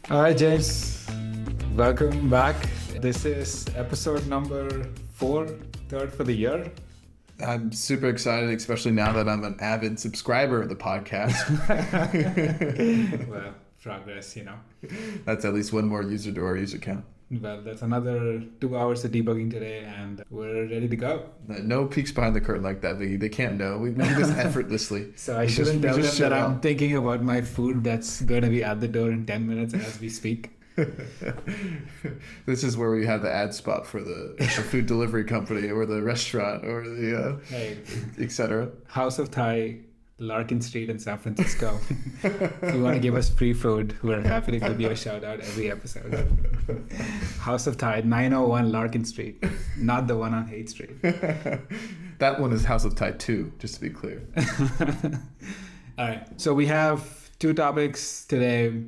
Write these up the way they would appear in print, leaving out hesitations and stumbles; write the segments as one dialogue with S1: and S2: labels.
S1: All right, James. Welcome back. This is episode number 4, third for the year.
S2: I'm super excited, especially now that I'm an avid subscriber of the podcast.
S1: Well, progress,
S2: That's at least one more user to our user count.
S1: Well, that's another 2 hours of debugging today, and we're ready to go.
S2: No peeks behind the curtain like that, Viggy. They can't know. We do this effortlessly.
S1: So I shouldn't tell them that I'm thinking about my food that's going to be at the door in 10 minutes as we speak.
S2: This is where we have the ad spot for the food delivery company or the restaurant or the etc.
S1: House of Thai, Larkin Street in San Francisco. If you want to give us free food, we're happy to give you a shout out every episode. House of Thai, 901 Larkin Street, not the one on Haight Street.
S2: That one is House of Thai 2, just to be clear.
S1: All right, so we have 2 topics today.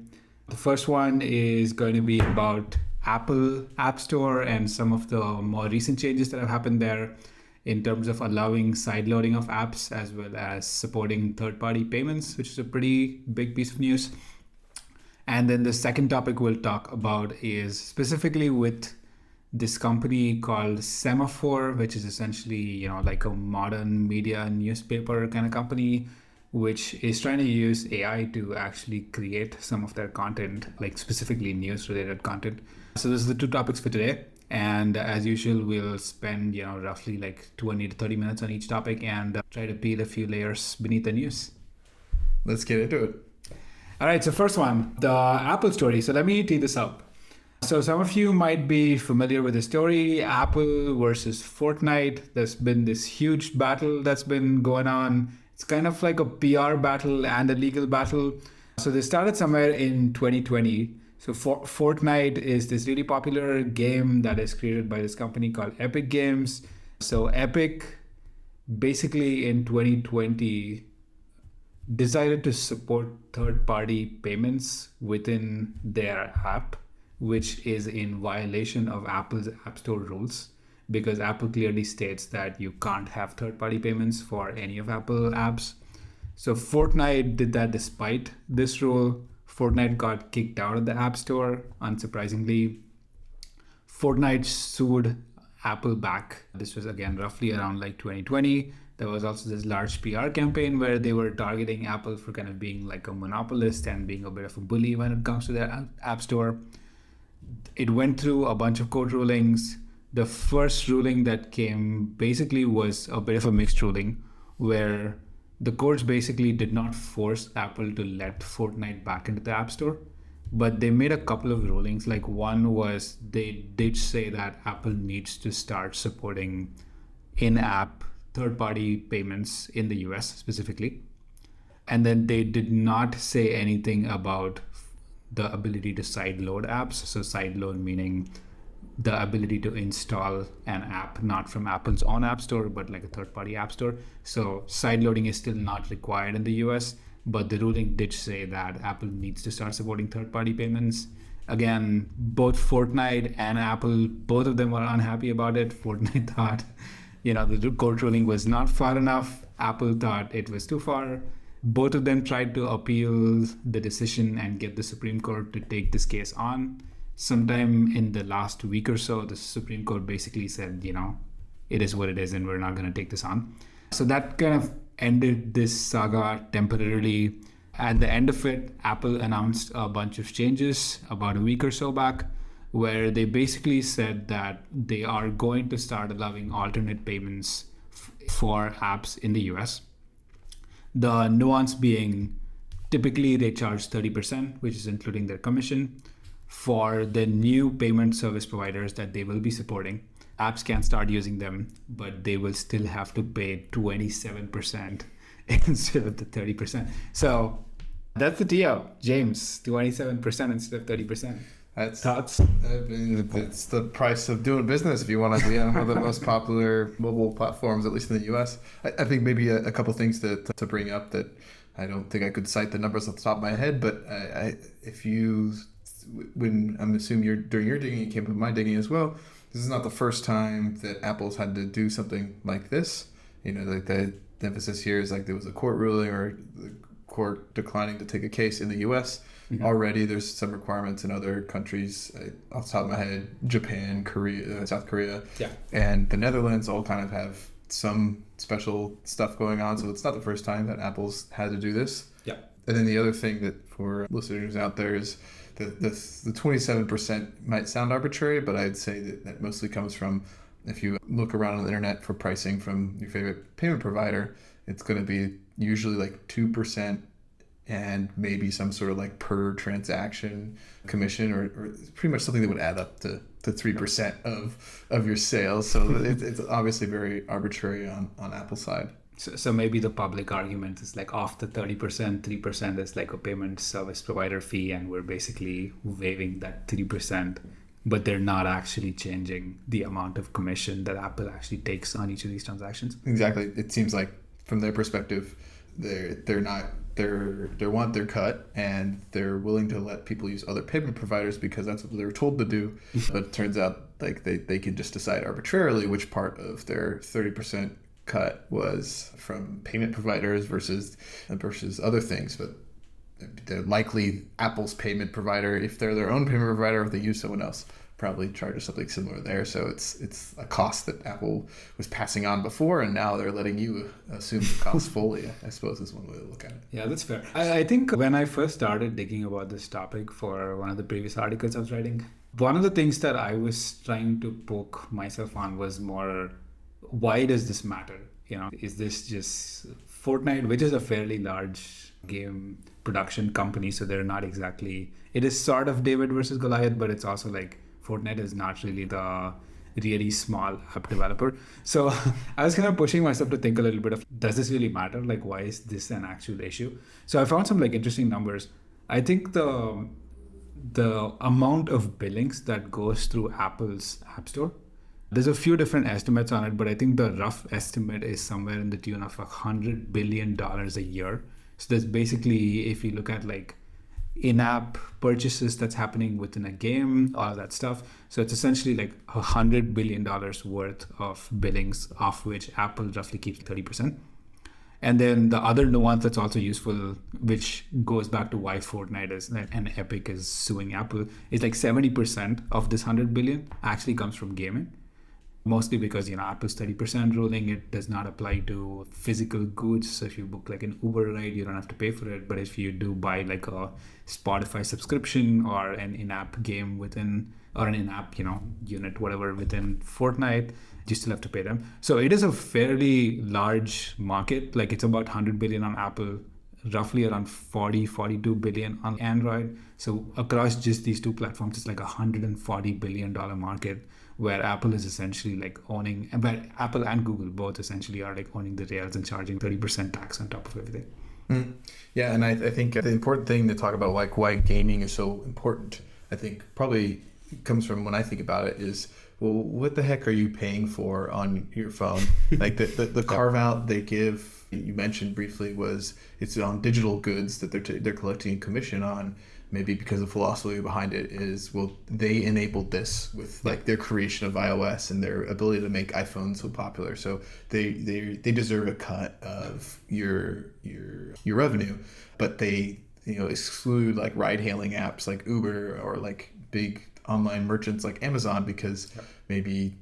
S1: The first one is going to be about Apple App Store and some of the more recent changes that have happened there in terms of allowing sideloading of apps as well as supporting third-party payments, which is a pretty big piece of news. And then the second topic we'll talk about is specifically with this company called Semafor, which is essentially, like a modern media newspaper kind of company, which is trying to use AI to actually create some of their content, like specifically news-related content. So those are the 2 topics for today. And as usual, we'll spend, roughly like 20 to 30 minutes on each topic and try to peel a few layers beneath the news.
S2: Let's get into it.
S1: All right, so first one, the Apple story. So let me tee this up. So some of you might be familiar with the story, Apple versus Fortnite. There's been this huge battle that's been going on. It's kind of like a PR battle and a legal battle. So they started somewhere in 2020. So Fortnite is this really popular game that is created by this company called Epic Games. So Epic basically in 2020 decided to support third-party payments within their app, which is in violation of Apple's App Store rules, because Apple clearly states that you can't have third-party payments for any of Apple apps. So Fortnite did that despite this rule. Fortnite got kicked out of the App Store, unsurprisingly. Fortnite sued Apple back. This was again roughly around like 2020. There was also this large PR campaign where they were targeting Apple for kind of being like a monopolist and being a bit of a bully when it comes to their App Store. It went through a bunch of court rulings. The first ruling that came basically was a bit of a mixed ruling where the courts basically did not force Apple to let Fortnite back into the App Store, but they made a couple of rulings. Like one was they did say that Apple needs to start supporting in-app third-party payments in the US specifically. And then they did not say anything about the ability to sideload apps. So sideload meaning the ability to install an app not from Apple's own app store but like a third-party app store. So sideloading is still not required in the US, but the ruling did say that Apple needs to start supporting third-party payments. Again, both Fortnite and Apple, both of them were unhappy about it. Fortnite thought, the court ruling was not far enough. Apple thought it was too far. Both of them tried to appeal the decision and get the Supreme Court to take this case on. Sometime in the last week or so, the Supreme Court basically said, it is what it is and we're not going to take this on. So that kind of ended this saga temporarily. At the end of it, Apple announced a bunch of changes about a week or so back, where they basically said that they are going to start allowing alternate payments for apps in the US. The nuance being, typically they charge 30%, which is including their commission. For the new payment service providers that they will be supporting, apps can start using them, but they will still have to pay 27% instead of the 30%. So that's the deal, James, 27% instead of 30%.
S2: That's
S1: thoughts?
S2: It's the price of doing business if you want to be on one of the most popular mobile platforms, at least in the US. I think maybe a couple things to bring up that I don't think I could cite the numbers off the top of my head, but when I'm assuming during your digging, it came with my digging as well. This is not the first time that Apple's had to do something like this. Like the emphasis here is like there was a court ruling or the court declining to take a case in the US. Already there's some requirements in other countries, off the top of my head, Japan, Korea, South Korea, and the Netherlands all kind of have some special stuff going on. So it's not the first time that Apple's had to do this. And then the other thing that for listeners out there is the 27% might sound arbitrary, but I'd say that mostly comes from, if you look around on the internet for pricing from your favorite payment provider, it's going to be usually like 2% and maybe some sort of like per transaction commission, or pretty much something that would add up to 3% of your sales. So it's obviously very arbitrary on Apple's side.
S1: So maybe the public argument is like off the 30%, 3% is like a payment service provider fee, and we're basically waiving that 3%, but they're not actually changing the amount of commission that Apple actually takes on each of these transactions.
S2: Exactly. It seems like from their perspective, they want their cut, and they're willing to let people use other payment providers because that's what they're told to do. But it turns out like they can just decide arbitrarily which part of their 30% cut was from payment providers versus other things. But they're likely Apple's payment provider, if they're their own payment provider, if they use someone else, probably charges something similar there. So it's a cost that Apple was passing on before, and now they're letting you assume the cost fully, I suppose is one way to look at it.
S1: Yeah, that's fair. I think when I first started digging about this topic for one of the previous articles I was writing, one of the things that I was trying to poke myself on was more, why does this matter? You know, is this just Fortnite, which is a fairly large game production company, so they're not exactly, it is sort of David versus Goliath, but it's also like Fortnite is not really the really small app developer. So I was kind of pushing myself to think a little bit of, does this really matter? Like, why is this an actual issue? So I found some like interesting numbers. I think the amount of billings that goes through Apple's App Store, there's a few different estimates on it, but I think the rough estimate is somewhere in the tune of $100 billion a year. So that's basically, if you look at like in-app purchases that's happening within a game, all of that stuff. So it's essentially like $100 billion worth of billings, of which Apple roughly keeps 30%. And then the other nuance that's also useful, which goes back to why Fortnite is and Epic is suing Apple, is like 70% of this 100 billion actually comes from gaming. Mostly because, Apple's 30% ruling, it does not apply to physical goods. So if you book like an Uber ride, you don't have to pay for it. But if you do buy like a Spotify subscription or an in-app game within, or an in-app, unit, whatever, within Fortnite, you still have to pay them. So it is a fairly large market. Like it's about 100 billion on Apple, roughly around 42 billion on Android. So across just these two platforms, it's like $140 billion market, where Apple is essentially like owning, but Apple and Google both essentially are like owning the rails and charging 30% tax on top of everything.
S2: Yeah, and I think the important thing to talk about, like why gaming is so important, I think probably comes from, when I think about it, is, well, what the heck are you paying for on your phone? Like the carve out they give, you mentioned briefly, was it's on digital goods that they're collecting a commission on. Maybe because the philosophy behind it is, well, they enabled this with like their creation of iOS and their ability to make iPhone so popular. So they deserve a cut of your revenue, but they exclude like ride hailing apps like Uber or like big online merchants like Amazon, because maybe,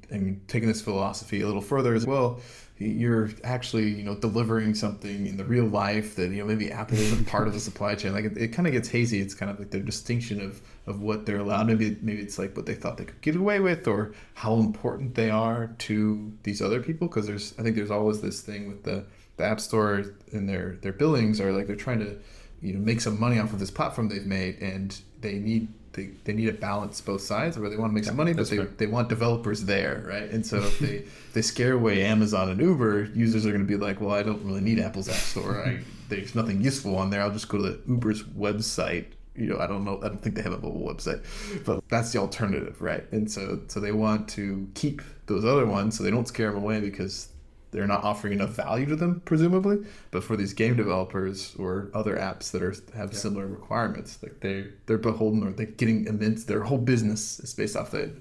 S2: taking this philosophy a little further as well, you're actually delivering something in the real life that maybe Apple isn't part of the supply chain. Like it kind of gets hazy. It's kind of like their distinction of what they're allowed. Maybe it's like what they thought they could get away with, or how important they are to these other people. Because I think there's always this thing with the App Store and their billings are like they're trying to make some money off of this platform they've made, and they need to balance both sides, where they want to make some money, but they want developers there, right? And so if they scare away Amazon and Uber, users are going to be like, well, I don't really need Apple's App Store. There's nothing useful on there. I'll just go to Uber's website. I don't know. I don't think they have a mobile website, but that's the alternative, right? And so they want to keep those other ones so they don't scare them away, because they're not offering enough value to them, presumably. But for these game developers or other apps that have similar requirements, like they're beholden, or they're getting immense. Their whole business is based off the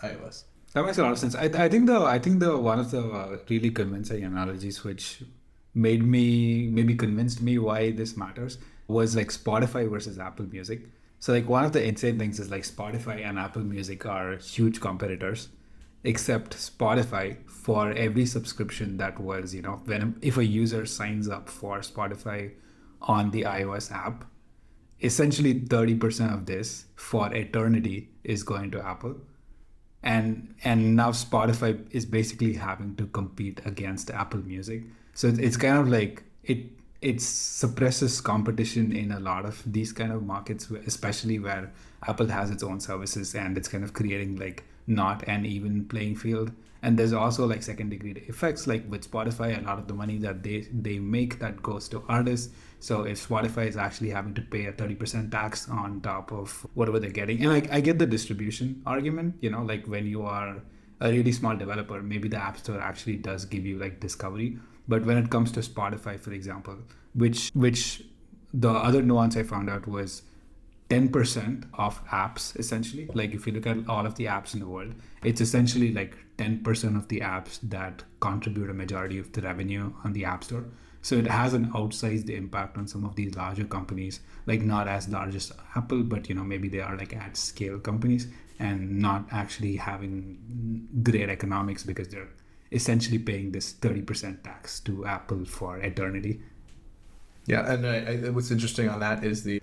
S2: iOS.
S1: That makes a lot of sense. I think the one of the really convincing analogies, which maybe convinced me why this matters was like Spotify versus Apple Music. So like one of the insane things is like Spotify and Apple Music are huge competitors, except Spotify, for every subscription that was, when if a user signs up for Spotify on the iOS app, essentially 30% of this for eternity is going to Apple. And now Spotify is basically having to compete against Apple Music. So it's kind of like it suppresses competition in a lot of these kind of markets, especially where Apple has its own services, and it's kind of creating like not an even playing field. And there's also like second degree effects, like with Spotify, a lot of the money that they make that goes to artists. So if Spotify is actually having to pay a 30% tax on top of whatever they're getting, and like I get the distribution argument, like when you are a really small developer, maybe the App Store actually does give you like discovery. But when it comes to Spotify, for example, which the other nuance I found out was 10% of apps, essentially. Like if you look at all of the apps in the world, it's essentially like 10% of the apps that contribute a majority of the revenue on the App Store. So it has an outsized impact on some of these larger companies, like not as large as Apple, but maybe they are like at scale companies and not actually having great economics because they're essentially paying this 30% tax to Apple for eternity.
S2: Yeah, and what's interesting on that is the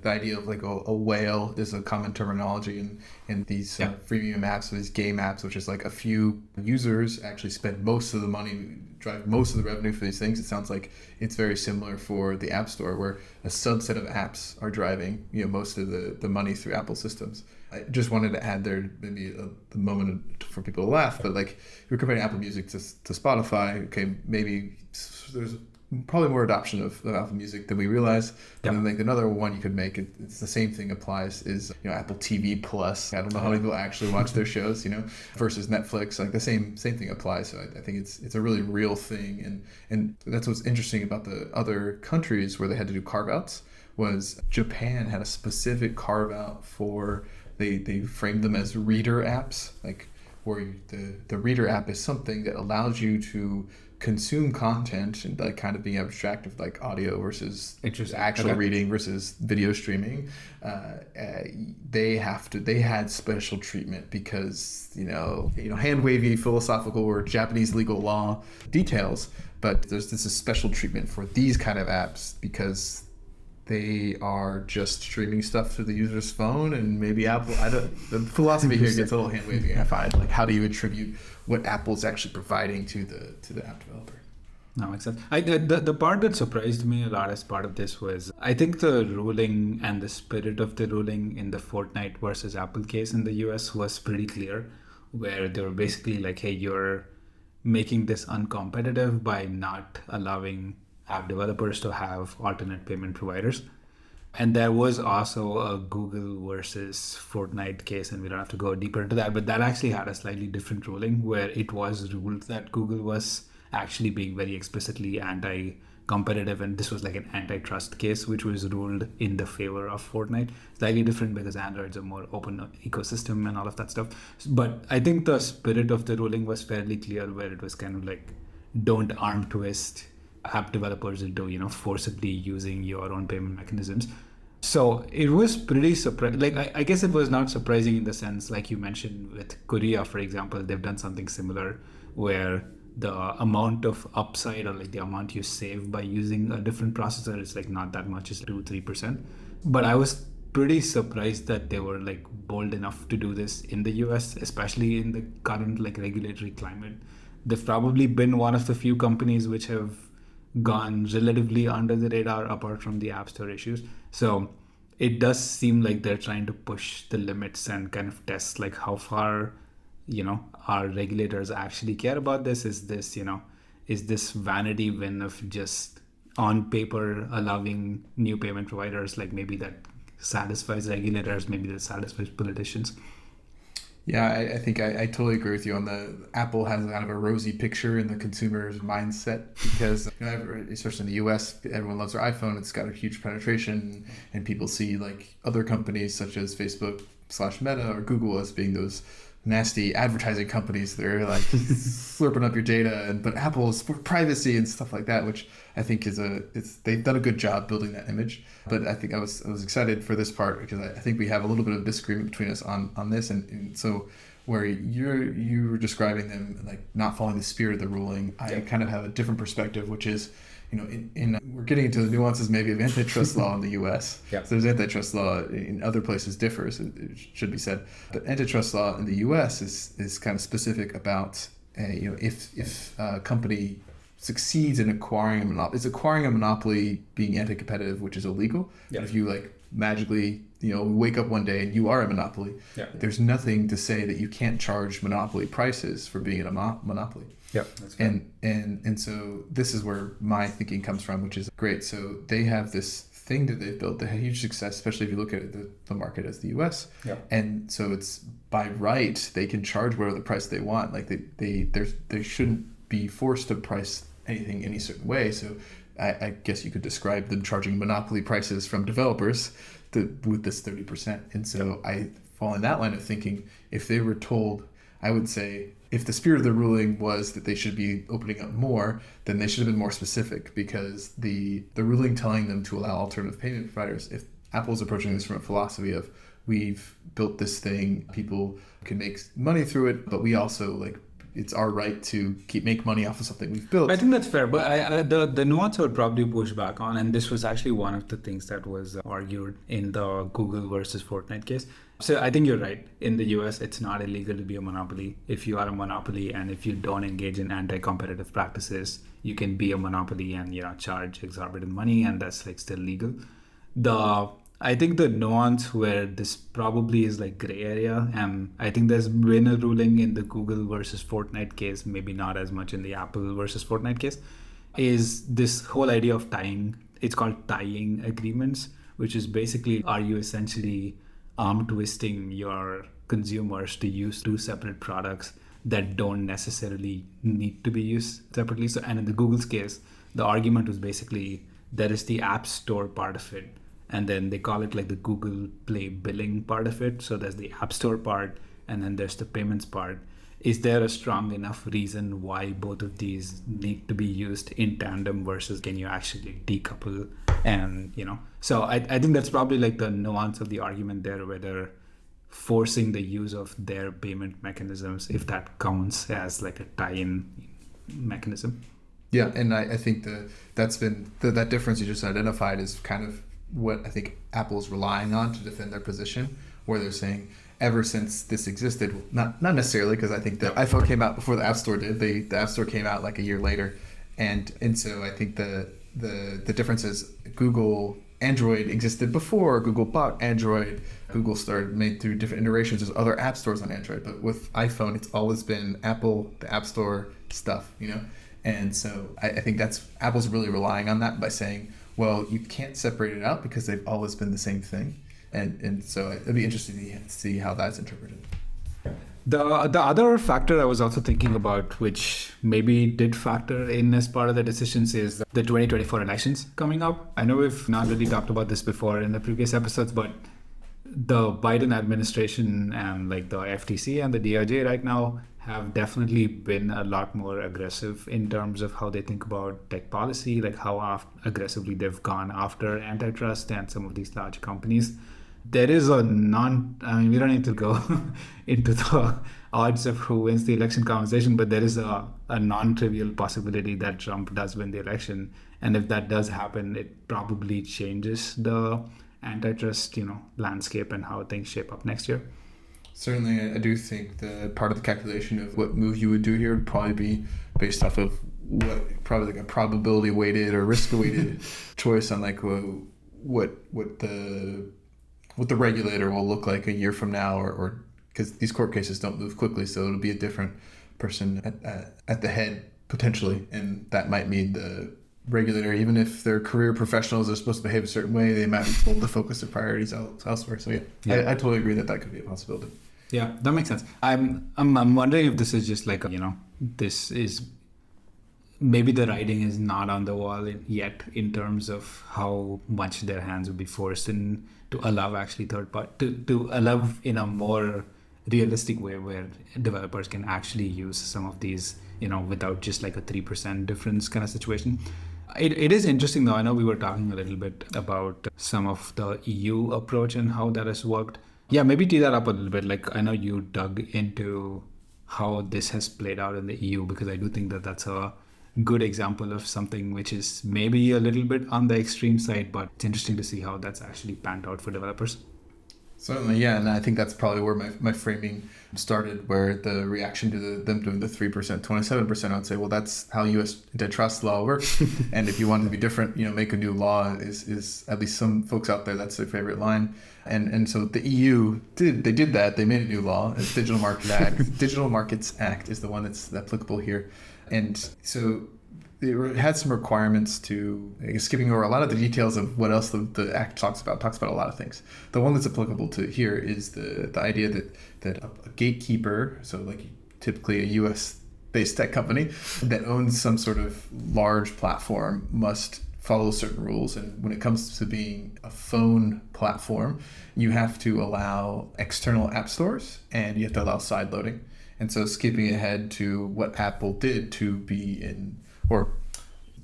S2: idea of like a whale is a common terminology in these freemium apps, these game apps, which is like a few users actually spend most of the money, drive most of the revenue for these things. It sounds like it's very similar for the App Store, where a subset of apps are driving most of the money through Apple systems. I just wanted to add there maybe the moment for people to laugh, but like you're comparing Apple Music to Spotify. Okay, maybe there's probably more adoption of Apple Music than we realize. And then like another one you could make, it's the same thing applies, is Apple TV Plus. I don't know how many people actually watch their shows, versus Netflix. Like the same thing applies. So I think it's a really real thing, and that's what's interesting about the other countries where they had to do carve outs. Was Japan had a specific carve out for they framed them as reader apps, like where the reader app is something that allows you to consume content and like kind of being abstract of like audio versus actual reading versus video streaming. They had special treatment because hand wavy philosophical or Japanese legal law details, but there's this special treatment for these kind of apps because they are just streaming stuff through the user's phone, and maybe Apple. The philosophy here gets a little hand wavy. I find, like, how do you attribute what Apple's actually providing to the app developer?
S1: No, makes sense. The part that surprised me a lot as part of this was, I think the ruling and the spirit of the ruling in the Fortnite versus Apple case in the US was pretty clear, where they were basically like, hey, you're making this uncompetitive by not allowing app developers to have alternate payment providers. And there was also a Google versus Fortnite case, and we don't have to go deeper into that, but that actually had a slightly different ruling where it was ruled that Google was actually being very explicitly anti-competitive, and this was like an antitrust case, which was ruled in the favor of Fortnite. Slightly different because Android's a more open ecosystem and all of that stuff. But I think the spirit of the ruling was fairly clear, where it was kind of like, don't arm twist app developers into forcibly using your own payment mechanisms. So it was pretty surprising. Like I guess it was not surprising in the sense, like you mentioned with Korea, for example, they've done something similar where the amount of upside, or like the amount you save by using a different processor, is like not that much, is 2-3%. But I was pretty surprised that they were like bold enough to do this in the US, especially in the current like regulatory climate. They've probably been one of the few companies which have gone relatively under the radar apart from the App Store issues. So it does seem like they're trying to push the limits and kind of test like how far our regulators actually care about this. Is this vanity win of just on paper allowing new payment providers, like maybe that satisfies regulators, maybe that satisfies politicians?
S2: Yeah, I think I totally agree with you on the Apple has kind of a rosy picture in the consumer's mindset because, especially in the US, everyone loves their iPhone. It's got a huge penetration, and people see like other companies such as Facebook/Meta or Google as being those nasty advertising companies that are like slurping up your data, but Apple's for privacy and stuff like that, which I think they've done a good job building that image. But I think I was excited for this part because I think we have a little bit of disagreement between us on this, and so where you were describing them like not following the spirit of the ruling, I kind of have a different perspective, which is, we're getting into the nuances maybe of antitrust law in the U.S.
S1: Yeah.
S2: So there's antitrust law in other places differs, it should be said. But antitrust law in the U.S. is kind of specific about, if a company succeeds in acquiring a monopoly, is acquiring a monopoly being anti-competitive, which is illegal.
S1: Yeah.
S2: If you like magically, wake up one day and you are a monopoly, there's nothing to say that you can't charge monopoly prices for being a monopoly.
S1: Yeah, that's good.
S2: And so this is where my thinking comes from, which is great. So they have this thing that they've built, they had huge success, especially if you look at the market as the US.
S1: Yeah.
S2: And so it's by right, they can charge whatever the price they want. Like they shouldn't be forced to price anything any certain way. So I guess you could describe them charging monopoly prices from developers with this 30%. And so I fall in that line of thinking. If they were told, I would say, if the spirit of the ruling was that they should be opening up more, then they should have been more specific, because the ruling telling them to allow alternative payment providers, if Apple's approaching this from a philosophy of, we've built this thing, people can make money through it, but we also it's our right to make money off of something we've built.
S1: I think that's fair, but the nuance I would probably push back on, and this was actually one of the things that was argued in the Google versus Fortnite case. So I think you're right. In the US, it's not illegal to be a monopoly. If you are a monopoly and if you don't engage in anti-competitive practices, you can be a monopoly and charge exorbitant money, and that's still legal. I think the nuance where this probably is gray area, and I think there's been a ruling in the Google versus Fortnite case, maybe not as much in the Apple versus Fortnite case, is this whole idea of tying. It's called tying agreements, which is basically, are you essentially arm twisting your consumers to use two separate products that don't necessarily need to be used separately. So, and in the Google's case, the argument was basically there is the App Store part of it, and then they call it the Google Play billing part of it. So there's the App Store part, and then there's the payments part. Is there a strong enough reason why both of these need to be used in tandem versus can you actually decouple? And, so I think that's probably the nuance of the argument there, whether forcing the use of their payment mechanisms, if that counts as a tie-in mechanism.
S2: Yeah, and I think that's been that difference you just identified is kind of what I think Apple's relying on to defend their position, where they're saying ever since this existed, not necessarily, because I think the iPhone came out before the App Store did. The App Store came out a year later, and so I think the difference is Android existed before Google bought Android. Google started made through different iterations. There's other app stores on Android, but with iPhone, it's always been Apple, the App Store stuff, And so I think that's Apple's really relying on that by saying, well, you can't separate it out because they've always been the same thing. And so it'd be interesting to see how that's interpreted.
S1: The other factor I was also thinking about, which maybe did factor in as part of the decisions, is the 2024 elections coming up. I know we've not really talked about this before in the previous episodes, but the Biden administration and the FTC and the DOJ right now have definitely been a lot more aggressive in terms of how they think about tech policy, how aggressively they've gone after antitrust and some of these large companies. There is we don't need to go into the odds of who wins the election conversation, but there is a non-trivial possibility that Trump does win the election. And if that does happen, it probably changes the antitrust, landscape and how things shape up next year.
S2: Certainly, I do think the part of the calculation of what move you would do here would probably be based off of what probably a probability weighted or risk weighted choice on what the regulator will look like a year from now, or because these court cases don't move quickly, so it'll be a different person at the head potentially, and that might mean the regulator, even if they're career professionals, are supposed to behave a certain way, they might be told to focus their priorities elsewhere. So I totally agree that could be a possibility.
S1: Yeah, that makes sense. I'm wondering if this is just this is maybe the writing is not on the wall yet in terms of how much their hands would be forced in to allow actually third party to allow in a more realistic way where developers can actually use some of these, without just like a 3% difference kind of situation. It is interesting though. I know we were talking a little bit about some of the EU approach and how that has worked. Yeah, maybe tee that up a little bit. Like, I know you dug into how this has played out in the EU, because I do think that that's a good example of something which is maybe a little bit on the extreme side, but it's interesting to see how that's actually panned out for developers.
S2: Certainly, yeah, and I think that's probably where my framing started, where the reaction to them doing the 3%, 27%, I'd say, well, that's how U.S. antitrust law works. And if you want it to be different, make a new law is at least some folks out there, that's their favorite line. And so the EU did that. They made a new law, it's Digital Markets Act. Digital Markets Act is the one that's applicable here. And so it had some requirements to, I guess, skipping over a lot of the details of what else the Act talks about a lot of things. The one that's applicable to here is the idea that a gatekeeper, so like typically a US-based tech company that owns some sort of large platform, must follow certain rules. And when it comes to being a phone platform, you have to allow external app stores and you have to allow side loading. And so skipping ahead to what Apple did to be in, or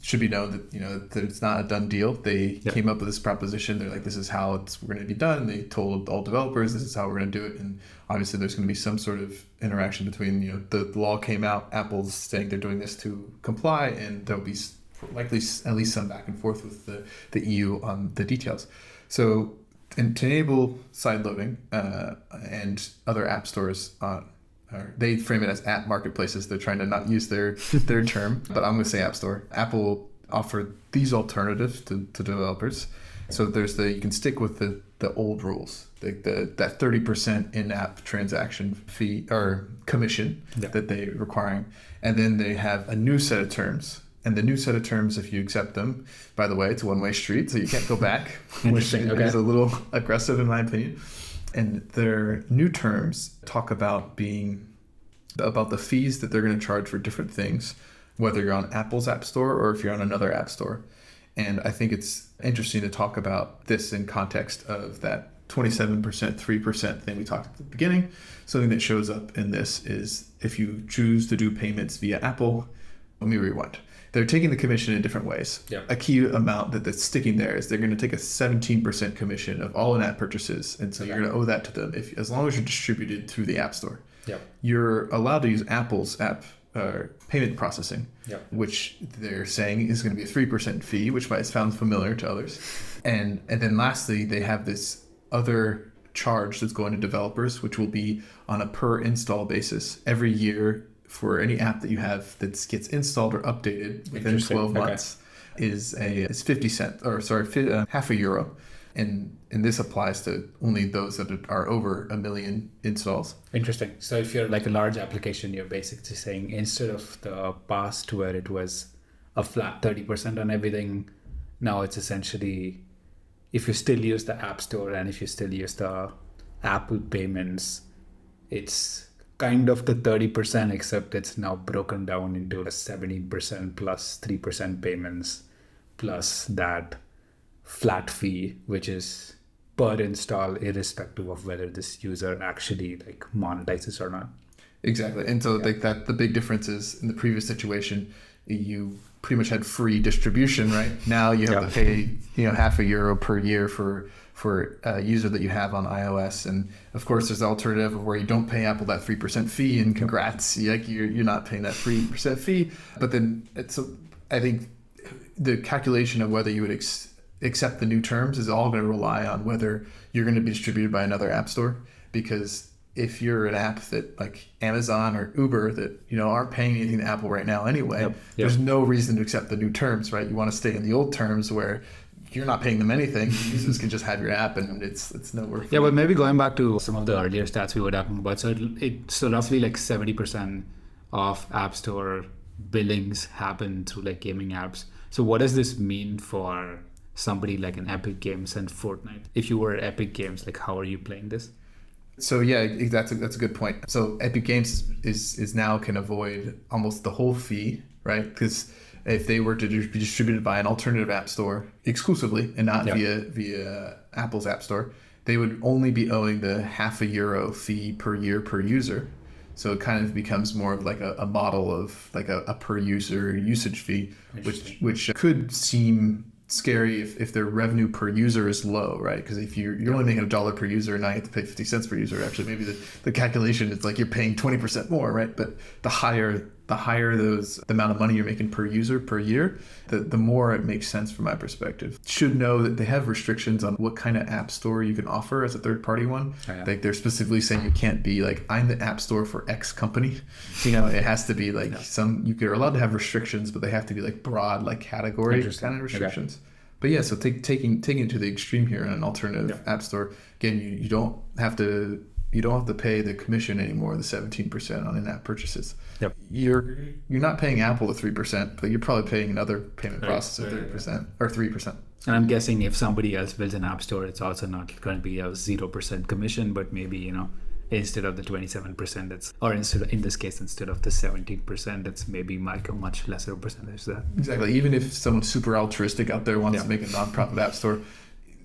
S2: should be known that it's not a done deal. They came up with this proposition. They're like, this is how we're going to be done. They told all developers, this is how we're going to do it. And obviously there's going to be some sort of interaction between, the law came out, Apple's saying they're doing this to comply, and there'll be likely at least some back and forth with the EU on the details. So to enable side loading and other app stores, they frame it as app marketplaces. They're trying to not use their term, but I'm going to say app store. Apple offered these alternatives to developers. So you can stick with the old rules, that 30% in-app transaction fee or commission that they're requiring. And then they have a new set of terms. And the new set of terms, if you accept them, by the way, it's a one-way street, so you can't go back, which is a little aggressive in my opinion. And their new terms talk about the fees that they're going to charge for different things, whether you're on Apple's App Store or if you're on another app store. And I think it's interesting to talk about this in context of that 27%, 3% thing we talked at the beginning. Something that shows up in this is if you choose to do payments via Apple, let me rewind. They're taking the commission in different ways. Yeah. A key amount that's sticking there is they're going to take a 17% commission of all in-app purchases. And so you're going to owe that to them as long as you're distributed through the App Store. Yeah. You're allowed to use Apple's app payment processing, which they're saying is going to be a 3% fee, which might sound familiar to others. And then lastly, they have this other charge that's going to developers, which will be on a per install basis every year. For any app that you have that gets installed or updated within 12 months is 50 cents, or sorry, half a euro. And this applies to only those that are over 1 million installs.
S1: Interesting. So if you're like a large application, you're basically saying instead of the past where it was a flat 30% on everything, now it's essentially, if you still use the App Store and if you still use the Apple payments, it's kind of the 30%, except it's now broken down into a 17% plus 3% payments plus that flat fee, which is per install, irrespective of whether this user actually like monetizes or not.
S2: Exactly. And so like that, the big difference is in the previous situation, you pretty much had free distribution, right? Now you have to pay, half a euro per year for a user that you have on iOS. And of course there's the alternative of where you don't pay Apple that 3% fee, and congrats, you're not paying that 3% fee. But then I think the calculation of whether you would accept the new terms is all going to rely on whether you're going to be distributed by another app store. Because if you're an app that like Amazon or Uber that aren't paying anything to Apple right now anyway, there's no reason to accept the new terms, right? You want to stay in the old terms where you're not paying them anything. Users can just have your app, and it's no work.
S1: Yeah, but maybe going back to some of the earlier stats we were talking about, so roughly like 70% of App Store billings happen through like gaming apps. So what does this mean for somebody like an Epic Games and Fortnite? If you were at Epic Games, like how are you playing this?
S2: So yeah, that's a good point. So Epic Games is now can avoid almost the whole fee, right? Because if they were to be distributed by an alternative app store exclusively and not via Apple's App Store, they would only be owing the €0.50 fee per year per user. So it kind of becomes more of like a model of like a per user usage fee, which could seem scary if their revenue per user is low, right? Because if you're only making $1 per user and now you have to pay 50 cents per user, actually maybe the calculation is like you're paying 20% more, right? But the higher the amount of money you're making per user per year, the more it makes sense from my perspective. Should know that they have restrictions on what kind of app store you can offer as a third party one. Oh, yeah. Like they're specifically saying you can't be like, I'm the app store for X company. You know, it has to be like you're allowed to have restrictions, but they have to be like broad, like category kind of restrictions. Okay. But yeah, so taking it to the extreme here in an alternative app store, again, you don't have to pay the commission anymore, the 17% on in-app purchases. Yep. You're not paying Apple the 3%, but you're probably paying another payment processor 30% or 3%.
S1: And I'm guessing if somebody else builds an app store, it's also not going to be a 0% commission, but maybe, instead of the 27%, or in this case, instead of the 17%, it's maybe like a much lesser percentage there.
S2: Exactly. Even if someone super altruistic out there wants to make a nonprofit app store,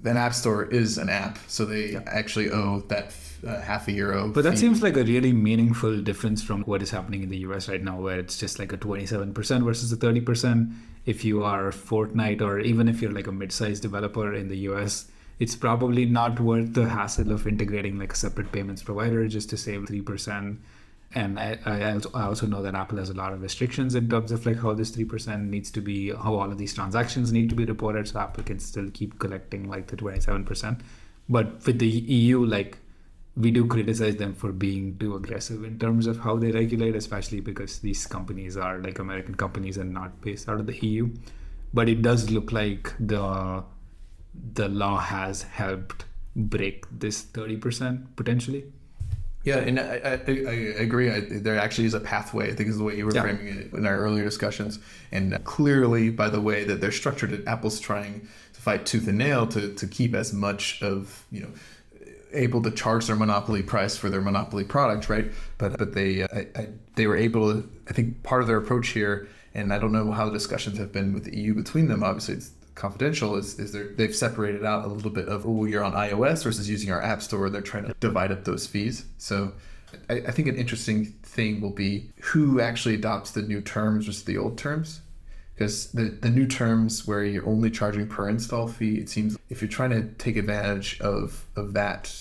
S2: an app store is an app, so they actually owe that €0.50.
S1: But that seems like a really meaningful difference from what is happening in the US right now, where it's just like a 27% versus a 30%. If you are Fortnite, or even if you're like a mid-sized developer in the US, it's probably not worth the hassle of integrating like a separate payments provider just to save 3%. And I also know that Apple has a lot of restrictions in terms of like how this 3% needs to be, how all of these transactions need to be reported, so Apple can still keep collecting like the 27%. But with the EU, like, we do criticize them for being too aggressive in terms of how they regulate, especially because these companies are like American companies and not based out of the EU. But it does look like the law has helped break this 30% potentially.
S2: Yeah, and I agree. There actually is a pathway, I think is the way you were framing it in our earlier discussions. And clearly, by the way that they're structured, Apple's trying to fight tooth and nail to keep as much of, able to charge their monopoly price for their monopoly product, right? But they were able to, I think part of their approach here, and I don't know how the discussions have been with the EU between them, obviously it's confidential, is they've separated out a little bit of, you're on iOS versus using our app store. They're trying to divide up those fees. So I think an interesting thing will be who actually adopts the new terms versus the old terms. Because the new terms where you're only charging per install fee, it seems if you're trying to take advantage of that,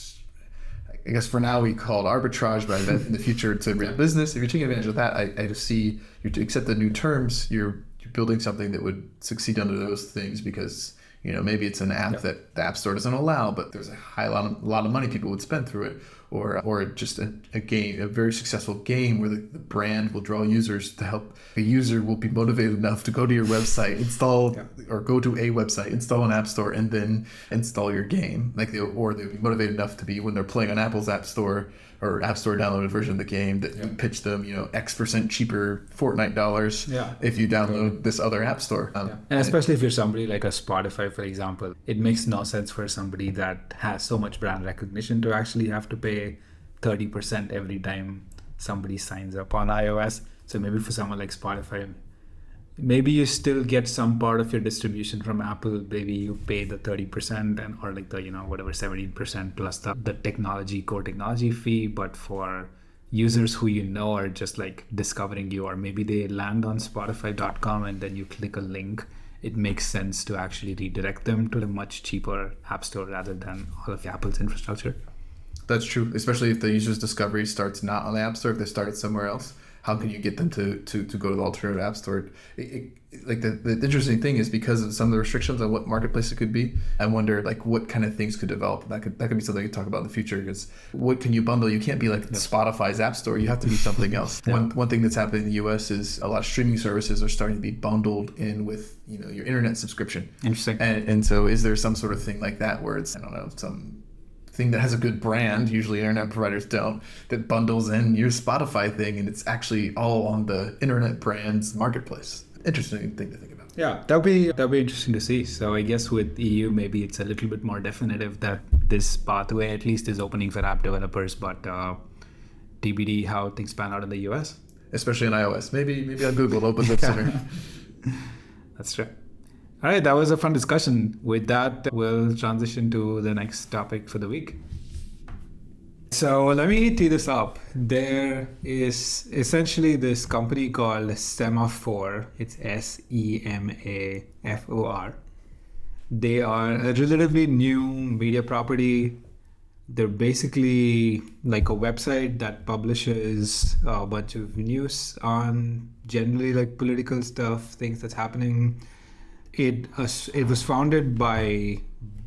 S2: I guess for now we call it arbitrage, but I bet in the future it's a real business. If you're taking advantage of that, I just see you to accept the new terms, you're building something that would succeed under those things because, maybe it's an app that the App Store doesn't allow, but there's a lot of money people would spend through it. Or just a game, a very successful game where the brand will draw users to help. A user will be motivated enough to go to your website, or go to a website, install an app store, and then install your game. Or they'll be motivated enough to be, when they're playing on Apple's App Store or App Store downloaded version of the game, that you pitch them, X% cheaper Fortnite dollars if you download this other app store.
S1: And especially if you're somebody like a Spotify, for example, it makes no sense for somebody that has so much brand recognition to actually have to pay 30% every time somebody signs up on iOS. So maybe for someone like Spotify, maybe you still get some part of your distribution from Apple. Maybe you pay the 30% or like the, whatever 17% plus the core technology fee. But for users who are just like discovering you, or maybe they land on Spotify.com and then you click a link, it makes sense to actually redirect them to a much cheaper app store rather than all of Apple's infrastructure.
S2: That's true, especially if the user's discovery starts not on the App Store, if they started somewhere else. How can you get them to go to the alternative app store? The interesting thing is, because of some of the restrictions on what marketplace it could be, I wonder what kind of things could develop. That could be something we could talk about in the future, because what can you bundle? You can't be like Spotify's app store. You have to be something else. One thing that's happening in the US is a lot of streaming services are starting to be bundled in with your internet subscription.
S1: Interesting.
S2: And so is there some sort of thing like that where it's, I don't know, some thing that has a good brand, usually internet providers don't, that bundles in your Spotify thing, and it's actually all on the internet brand's marketplace. Interesting thing to think about.
S1: Yeah, that'll be interesting to see. So I guess with EU, maybe it's a little bit more definitive that this pathway at least is opening for app developers, but TBD how things pan out in the US.
S2: Especially on iOS. Maybe on Google it opens up sooner.
S1: That's true. All right, that was a fun discussion. With that, we'll transition to the next topic for the week. So let me tee this up. There is essentially this company called Semafor. It's Semafor. They are a relatively new media property. They're basically like a website that publishes a bunch of news on generally like political stuff, things that's happening. It was founded by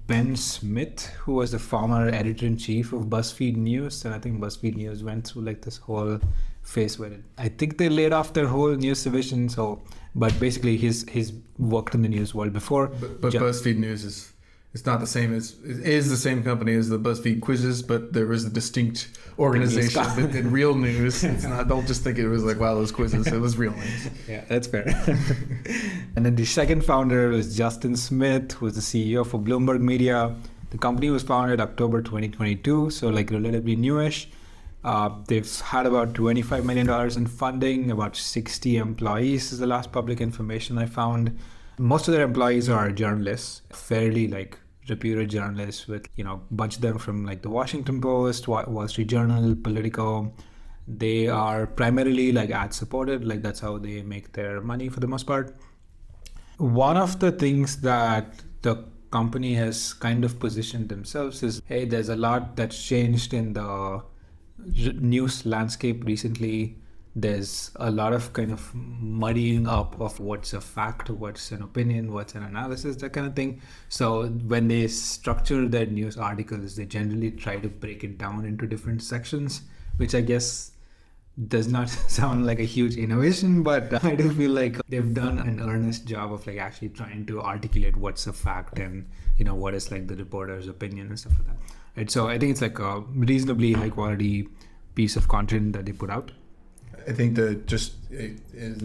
S1: Ben Smith, who was the former editor-in-chief of BuzzFeed News, and I think BuzzFeed News went through like this whole phase where I think they laid off their whole news division. So, but basically, he's worked in the news world before.
S2: But BuzzFeed News is it's not the same as it is the same company as the BuzzFeed quizzes, but there is a distinct organization in real news. It's not. Don't just think it was like wow those quizzes. It was real news.
S1: Yeah, that's fair. And then the second founder was Justin Smith, who was the CEO for Bloomberg Media. The company was founded October 2022, so like relatively newish. They've had about $25 million in funding, about 60 employees is the last public information I found. Most of their employees are journalists, fairly like reputed journalists with, a bunch of them from like the Washington Post, Wall Street Journal, Politico. They are primarily like ad supported, like that's how they make their money for the most part. One of the things that the company has kind of positioned themselves is, hey, there's a lot that's changed in the news landscape recently. There's a lot of kind of muddying up of what's a fact, what's an opinion, what's an analysis, that kind of thing. So when they structure their news articles, they generally try to break it down into different sections, which I guess does not sound like a huge innovation, but I do feel like they've done an earnest job of like actually trying to articulate what's a fact and what is like the reporter's opinion and stuff like that. Right? So I think it's like a reasonably high quality piece of content that they put out.
S2: I think that it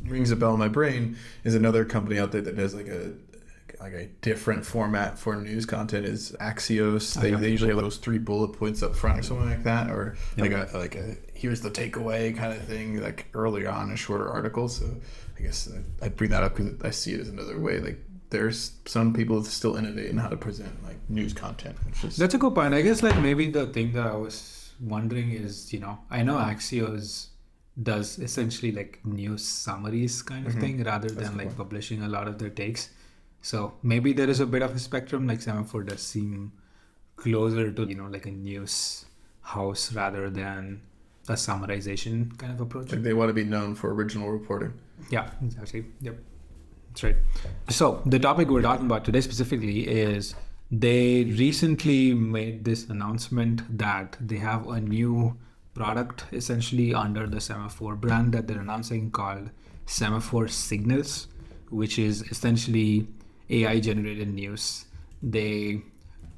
S2: rings a bell in my brain is another company out there that has like a different format for news content is Axios. They usually have those 3 bullet points up front or something like that, or like a here's the takeaway kind of thing, like early on a shorter article. So I guess I'd bring that up because I see it as another way. Like there's some people that still innovate in how to present like news content.
S1: That's a good point. I guess like maybe the thing that I was wondering is, I know Axios does essentially like news summaries kind of thing rather than like publishing a lot of their takes. So maybe there is a bit of a spectrum. Like Semafor does seem closer to like a news house rather than a summarization kind of approach.
S2: Like they want to be known for original reporting.
S1: Yeah, exactly. Yep, that's right. So the topic we're talking about today specifically is they recently made this announcement that they have a new product essentially under the Semafor brand that they're announcing called Semafor Signals, which is essentially AI generated news. They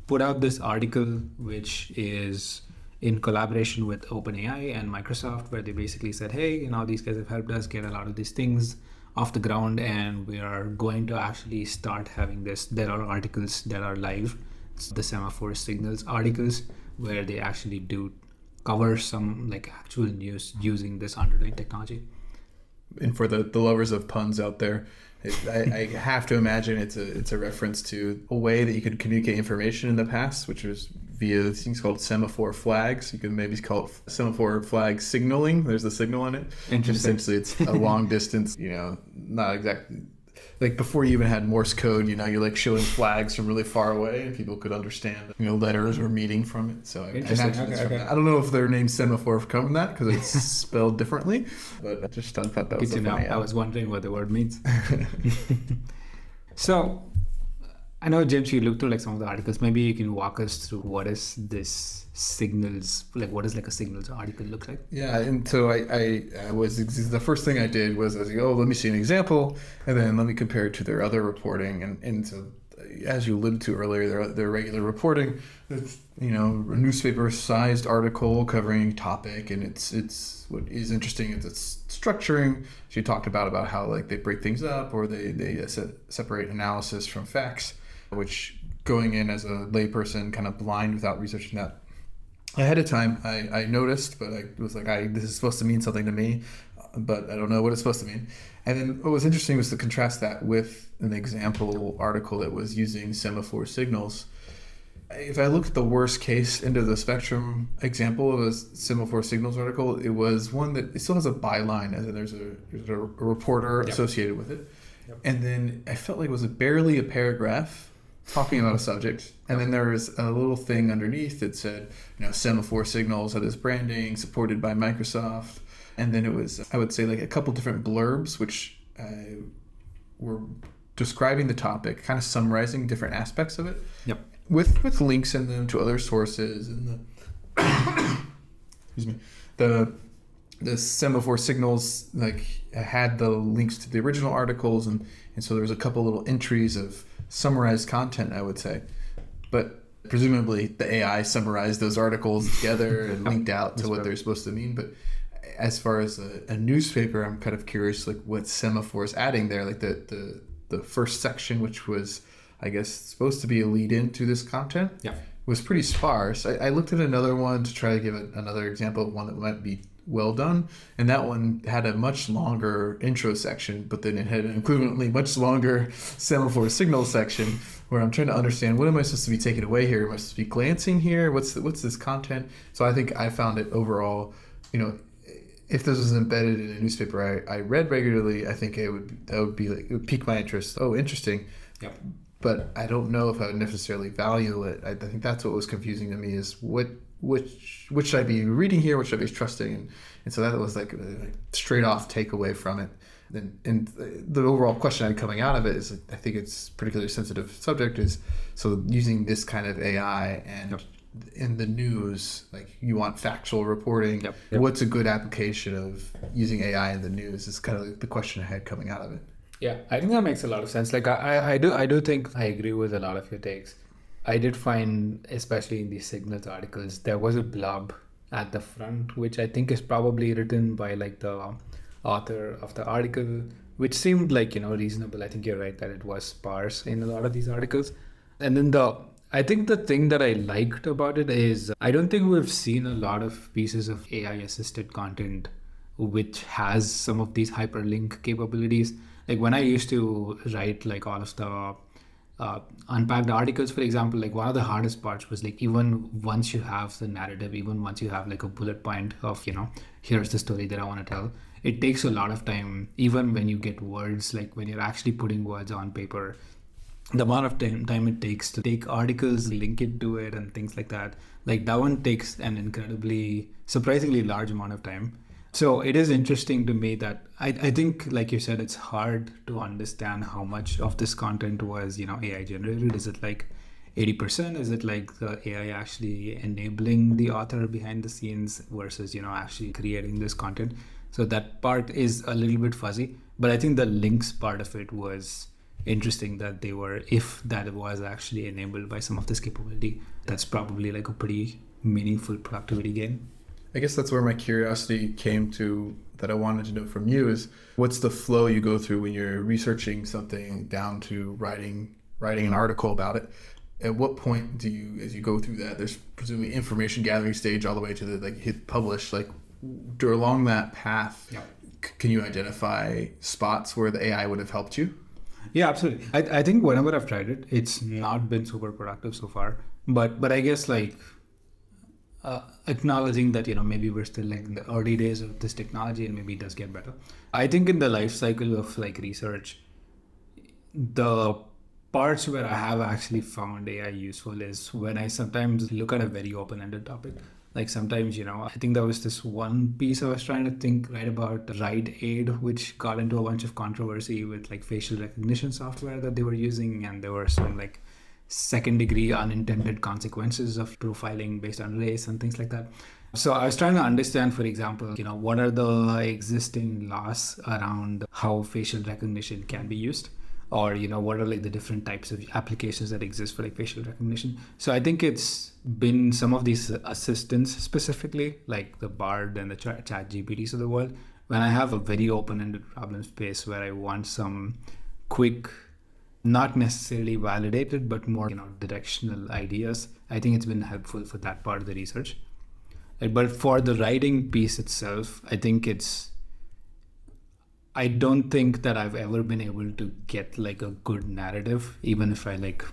S1: put out this article which is in collaboration with OpenAI and Microsoft, where they basically said, hey, these guys have helped us get a lot of these things off the ground, and we are going to actually start having this. There are articles that are live, the Semafor Signals articles, where they actually do cover some like actual news using this underlying technology.
S2: And for the lovers of puns out there, I have to imagine it's a reference to a way that you could communicate information in the past, which was via things called semaphore flags. You could maybe call it semaphore flag signaling. There's the signal in it.
S1: Interesting.
S2: Essentially, it's a long distance, not exactly like before you even had Morse code, you're like showing flags from really far away and people could understand, letters or meaning from it. So I imagine it's from that. I don't know if their name Semafor come from that because it's spelled differently, but I just thought that was so funny.
S1: I was wondering what the word means. So I know, James, you looked through like some of the articles. Maybe you can walk us through what is this signals, like what does like a signals article look like?
S2: Yeah, and so I was, the first thing I did was I was like, let me see an example, and then let me compare it to their other reporting. And so as you alluded to earlier, their regular reporting, it's, a newspaper-sized article covering topic, and it's what is interesting is its structuring. She talked about how like they break things up or they separate analysis from facts, which going in as a layperson, kind of blind without researching that ahead of time, I noticed, but I was like, this is supposed to mean something to me. but I don't know what it's supposed to mean. And then what was interesting was to contrast that with an example article that was using Semafor Signals. If I look at the worst case end of the spectrum example of a Semafor Signals article, it was one that it still has a byline, as in there's a reporter associated with it. Yep. And then I felt like it was barely a paragraph talking about a subject. And then there was a little thing underneath that said, Semafor Signals had this branding supported by Microsoft. And then it was, I would say, like a couple different blurbs, which were describing the topic, kind of summarizing different aspects of it.
S1: Yep.
S2: With links in them to other sources, and excuse me, the Semafor Signals had the links to the original articles, and so there was a couple little entries of summarized content, I would say, but presumably the AI summarized those articles together and linked out to what they're supposed to mean. But as far as a newspaper, I'm kind of curious, like what Semafor is adding there, like the first section, which was, I guess, supposed to be a lead into this content, was pretty sparse. I looked at another one to try to give another example of one that might be well done, and that one had a much longer intro section, but then it had an equivalently much longer Semafor Signal section, where I'm trying to understand, what am I supposed to be taking away here? Am I supposed to be glancing here? What's this content? So I think I found it overall, if this was embedded in a newspaper I read regularly, I think that would be like, it would pique my interest. Oh, interesting.
S1: Yep.
S2: But I don't know if I would necessarily value it. I think that's what was confusing to me, is which should I be reading here? What should I be trusting? And so that was like a straight off takeaway from it. And the overall question I'm coming out of it is, I think it's a particularly sensitive subject, is so using this kind of AI and in the news, like you want factual reporting.
S1: Yep.
S2: What's a good application of using AI in the news is kind of like the question I had coming out of it.
S1: Yeah, I think that makes a lot of sense. Like I do think I agree with a lot of your takes. I did find, especially in these Signals articles, there was a blob at the front, which I think is probably written by like the author of the article, which seemed like, reasonable. I think you're right that it was sparse in a lot of these articles. And then I think the thing that I liked about it is I don't think we've seen a lot of pieces of AI assisted content which has some of these hyperlink capabilities. Like when I used to write like all of the unpacked articles, for example, like one of the hardest parts was like, even once you have the narrative, even once you have like a bullet point of, here's the story that I want to tell, it takes a lot of time, even when you get words, like when you're actually putting words on paper, the amount of time it takes to take articles, link it to it and things like that. Like that one takes an incredibly, surprisingly large amount of time. So it is interesting to me that I think, like you said, it's hard to understand how much of this content was, AI generated. Is it like 80%? Is it like the AI actually enabling the author behind the scenes versus, actually creating this content? So that part is a little bit fuzzy, but I think the links part of it was interesting, that they were, if that was actually enabled by some of this capability, that's probably like a pretty meaningful productivity gain.
S2: I guess that's where my curiosity came to, that I wanted to know from you, is what's the flow you go through when you're researching something down to writing an article about it? At what point do you, as you go through that, there's presumably information gathering stage all the way to the hit publish, like along that path, can you identify spots where the AI would have helped you?
S1: Yeah, absolutely. I think whenever I've tried it, it's not been super productive so far. But I guess like acknowledging that, maybe we're still like in the early days of this technology and maybe it does get better. I think in the life cycle of like research, the parts where I have actually found AI useful is when I sometimes look at a very open-ended topic. Like sometimes, I think there was this one piece I was trying to write about, Ride Aid, which got into a bunch of controversy with like facial recognition software that they were using. And there were some like second degree unintended consequences of profiling based on race and things like that. So I was trying to understand, for example, what are the existing laws around how facial recognition can be used? Or, what are like the different types of applications that exist for like facial recognition? So I think it's been some of these assistants specifically, like the Bard and the Chat GPTs of the world, when I have a very open-ended problem space where I want some quick, not necessarily validated, but more, directional ideas. I think it's been helpful for that part of the research. But for the writing piece itself, I think it's I don't think that I've ever been able to get like a good narrative, even if I like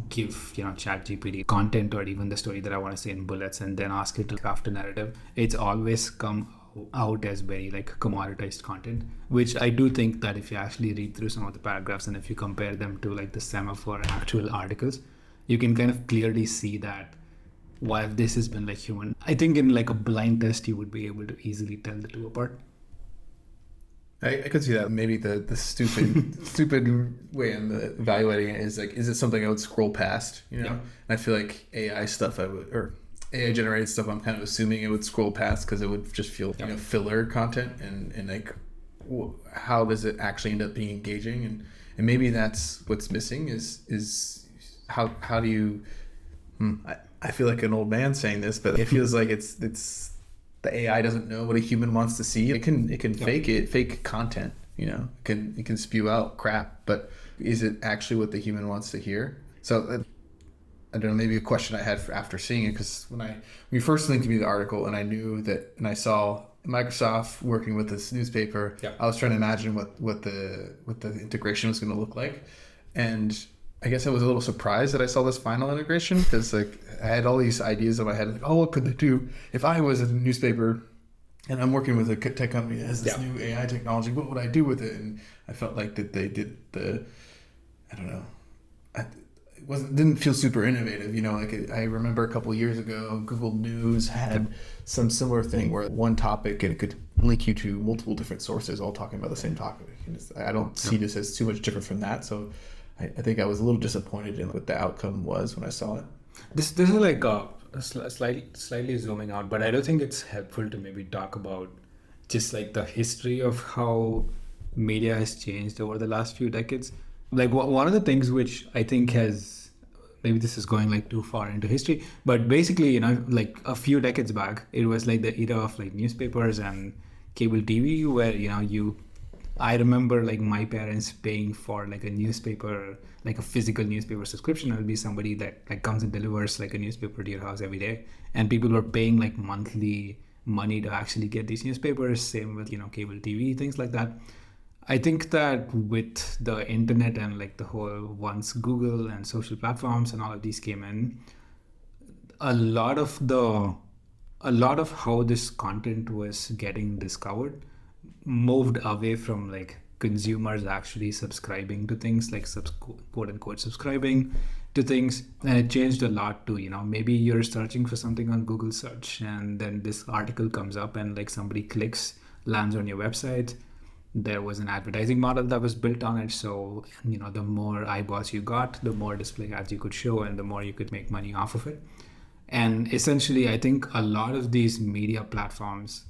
S1: give ChatGPT content or even the story that I want to say in bullets and then ask it to craft a narrative. It's always come out as very like commoditized content, which I do think that if you actually read through some of the paragraphs and if you compare them to like the Semafor actual articles, you can kind of clearly see that while this has been like human, I think in like a blind test you would be able to easily tell the two apart.
S2: I could see that. Maybe the stupid way I'm evaluating it is like, is it something I would scroll past? You know,
S1: Yeah.
S2: and I feel like AI stuff or AI generated stuff, I'm kind of assuming it would scroll past because it would just feel filler content and like how does it actually end up being engaging and maybe that's what's missing is how do you I feel like an old man saying this, but it feels like it's the AI doesn't know what a human wants to see. It can fake content, you know. It can spew out crap, but is it actually what the human wants to hear? So I don't know, maybe a question I had after seeing it, because when you first linked me the article and I knew that, and I saw Microsoft working with this newspaper, I was trying to imagine what the integration was going to look like, and I guess I was a little surprised that I saw this final integration, because like I had all these ideas in my head, like, oh, what could they do if I was a newspaper and I'm working with a tech company that has this new AI technology? What would I do with it? And I felt like that they did I don't know, didn't feel super innovative, you know. Like I remember a couple of years ago, Google News had some similar thing where one topic and it could link you to multiple different sources all talking about the same topic. And I don't see this as too much different from that. So I think I was a little disappointed in what the outcome was when I saw it.
S1: This is like slightly zooming out, but I don't think it's helpful to maybe talk about just like the history of how media has changed over the last few decades. Like one of the things which I think has, maybe this is going like too far into history, but basically, like a few decades back, it was like the era of like newspapers and cable TV where, I remember like my parents paying for like a newspaper, like a physical newspaper subscription. It would be somebody that like comes and delivers like a newspaper to your house every day. And people were paying like monthly money to actually get these newspapers. Same with, cable TV, things like that. I think that with the internet and like the whole, once Google and social platforms and all of these came in, a lot of how this content was getting discovered moved away from like consumers actually subscribing to things, like quote unquote subscribing to things, and it changed a lot to, maybe you're searching for something on Google search and then this article comes up and like somebody clicks, lands on your website. There was an advertising model that was built on it, so the more eyeballs you got, the more display ads you could show and the more you could make money off of it. And essentially I think a lot of these media platforms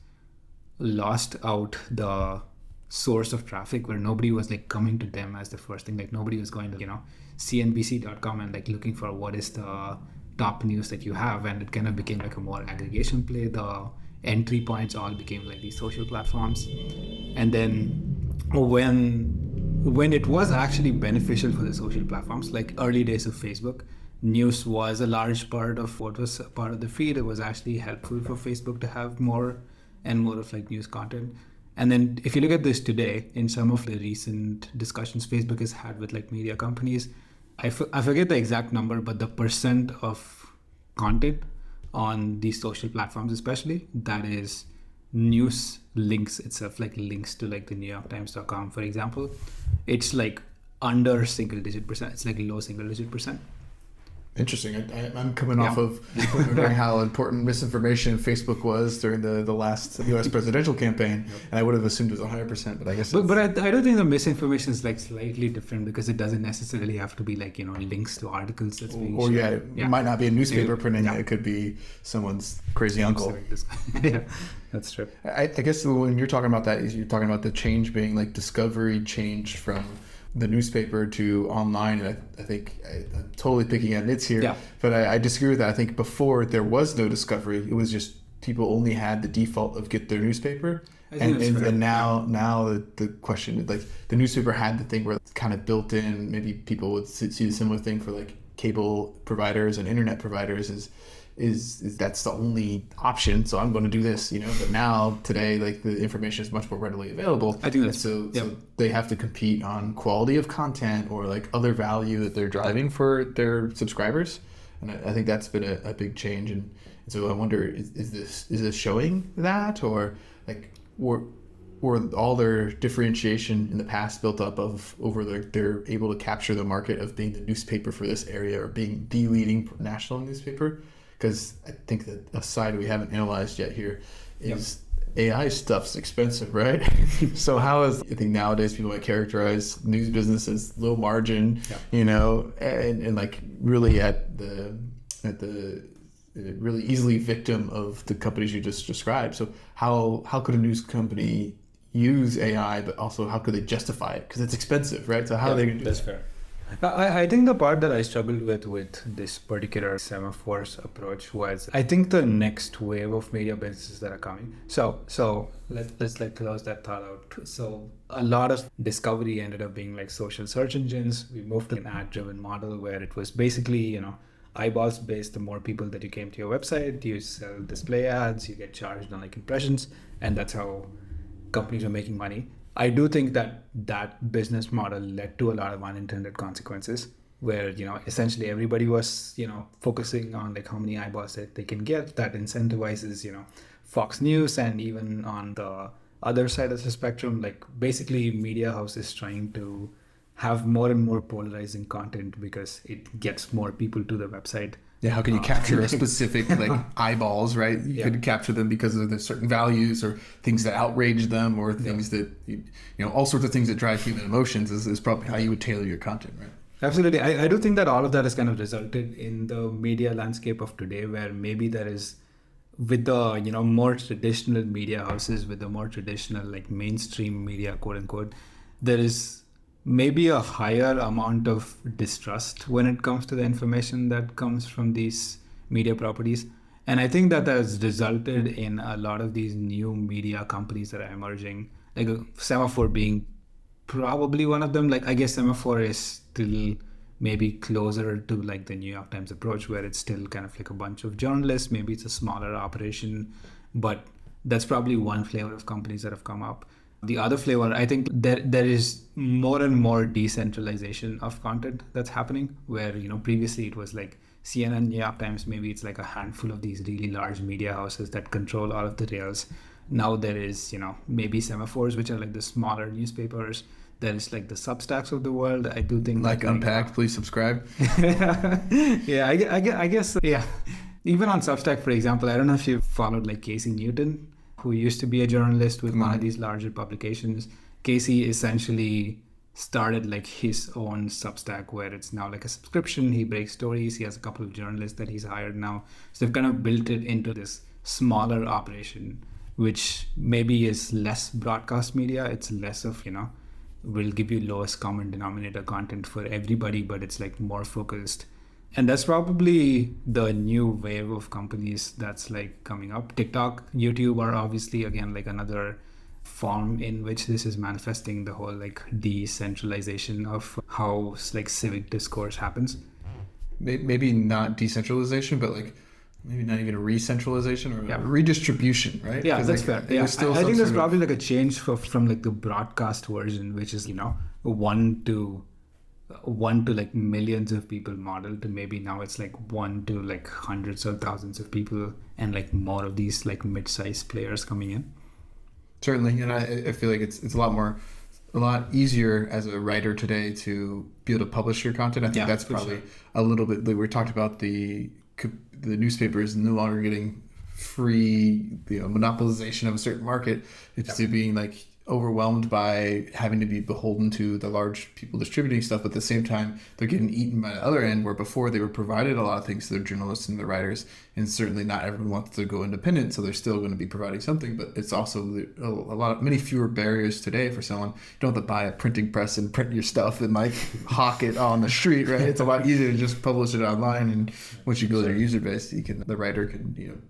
S1: lost out the source of traffic, where nobody was like coming to them as the first thing. Like nobody was going to cnbc.com and like looking for what is the top news that you have, and it kind of became like a more aggregation play. The entry points all became like these social platforms. And then when it was actually beneficial for the social platforms, like early days of Facebook, news was a large part of what was a part of the feed. It was actually helpful for Facebook to have more and more of like news content. And then if you look at this today, in some of the recent discussions Facebook has had with like media companies, I forget the exact number, but the percent of content on these social platforms especially that is news links itself, like links to like the NewYorkTimes.com, for example, it's like under single digit percent. It's like low single digit percent.
S2: Interesting. I'm coming off of remembering how important misinformation Facebook was during the last U.S. presidential campaign, and I would have assumed it was 100%, but I guess.
S1: But I don't think the misinformation is like slightly different, because it doesn't necessarily have to be like links to articles that's being shared.
S2: It might not be a newspaper printing it. It could be someone's crazy uncle.
S1: Yeah, that's true.
S2: I guess when you're talking about that, you're talking about the change being like discovery change from the newspaper to online, and I think I'm totally picking at nits here, but I disagree with that. I think before there was no discovery; it was just people only had the default of get their newspaper, and now the question is like the newspaper had the thing where it's kind of built in. Maybe people would see the similar thing for like cable providers and internet providers. Is is that's the only option. So I'm going to do this, But now today, like the information is much more readily available.
S1: I think that's
S2: so they have to compete on quality of content or like other value that they're driving for their subscribers. And I think that's been a big change. And so I wonder, is this showing that, or like or all their differentiation in the past built up they're able to capture the market of being the newspaper for this area or being the leading national newspaper? Because I think that a side we haven't analyzed yet here is AI stuff's expensive, right? So I think nowadays people might characterize news business as low margin, and like really at the really easily victim of the companies you just described. So how could a news company use AI, but also how could they justify it? Because it's expensive, right? So how are they going to do
S1: that's
S2: that?
S1: Fair. I think the part that I struggled with this particular Semafor's approach was, I think the next wave of media businesses that are coming. So let's like close that thought out. So a lot of discovery ended up being like social search engines. We moved to an ad-driven model where it was basically, eyeballs based. The more people that you came to your website, you sell display ads, you get charged on like impressions, and that's how companies are making money. I do think that business model led to a lot of unintended consequences where, essentially everybody was, focusing on like how many eyeballs that they can get. That incentivizes, Fox News, and even on the other side of the spectrum, like basically media houses trying to have more and more polarizing content because it gets more people to the website.
S2: Yeah, how can you capture a specific like eyeballs, right? You could capture them because of the certain values or things that outrage them or things that, all sorts of things that drive human emotions is probably how you would tailor your content, right?
S1: Absolutely. I do think that all of that has kind of resulted in the media landscape of today where maybe there is, with the, more traditional media houses, with the more traditional like mainstream media, quote unquote, there is maybe a higher amount of distrust when it comes to the information that comes from these media properties. And I think that has resulted in a lot of these new media companies that are emerging, like Semafor being probably one of them. Like, I guess Semafor is still maybe closer to like the New York Times approach, where it's still kind of like a bunch of journalists. Maybe it's a smaller operation, but that's probably one flavor of companies that have come up. The other flavor, I think there is more and more decentralization of content that's happening, where, previously it was like CNN, New York Times, maybe it's like a handful of these really large media houses that control all of the rails. Now there is, maybe Semafors, which are like the smaller newspapers. There is like the Substacks of the world. I do think
S2: like Unpacked, please subscribe.
S1: Yeah, I guess, yeah. Even on Substack, for example, I don't know if you followed like Casey Newton, who used to be a journalist with one of these larger publications. Casey essentially started like his own Substack where it's now like a subscription. He breaks stories. He has a couple of journalists that he's hired now. So they've kind of built it into this smaller operation, which maybe is less broadcast media. It's less of, we'll give you lowest common denominator content for everybody, but it's like more focused. And that's probably the new wave of companies that's like coming up. TikTok, YouTube are obviously, again, like another form in which this is manifesting the whole like decentralization of how like civic discourse happens.
S2: Maybe not decentralization, but like maybe not even a re-centralization or a redistribution, right?
S1: Yeah, that's
S2: like,
S1: fair. Yeah. I think there's probably like a change from like the broadcast version, which is, one to like millions of people model, to maybe now it's like one to like hundreds of thousands of people, and like more of these like mid-sized players coming in.
S2: Certainly, and I feel like it's a lot easier as a writer today to be able to publish your content. I think that's probably a little bit. We talked about the newspapers no longer getting free, monopolization of a certain market. It's to being like overwhelmed by having to be beholden to the large people distributing stuff, but at the same time they're getting eaten by the other end, where before they were provided a lot of things to their journalists and their writers, and certainly not everyone wants to go independent, so they're still going to be providing something, but it's also many fewer barriers today for someone. You don't have to buy a printing press and print your stuff and like hawk it on the street, right? It's a lot easier to just publish it online, and once you build your user base, the writer can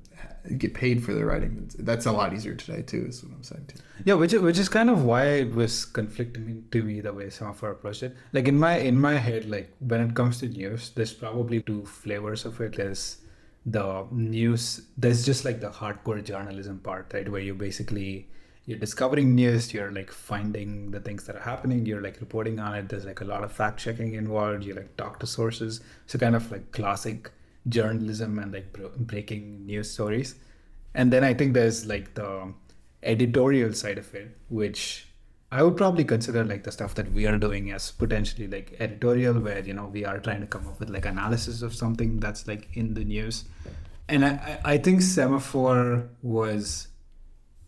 S2: get paid for their writing. That's a lot easier today too, is what I'm saying too.
S1: Yeah, which is kind of why it was conflicting to me the way Semafor approached it. Like in my head, like when it comes to news, there's probably two flavors of it. There's the news, there's just like the hardcore journalism part, right? Where you're discovering news, you're like finding the things that are happening, you're like reporting on it. There's like a lot of fact checking involved. You like talk to sources. So kind of like classic journalism and like breaking news stories. And then I think there's like the editorial side of it, which I would probably consider like the stuff that we are doing as potentially like editorial, where we are trying to come up with like analysis of something that's like in the news. And I think Semafor was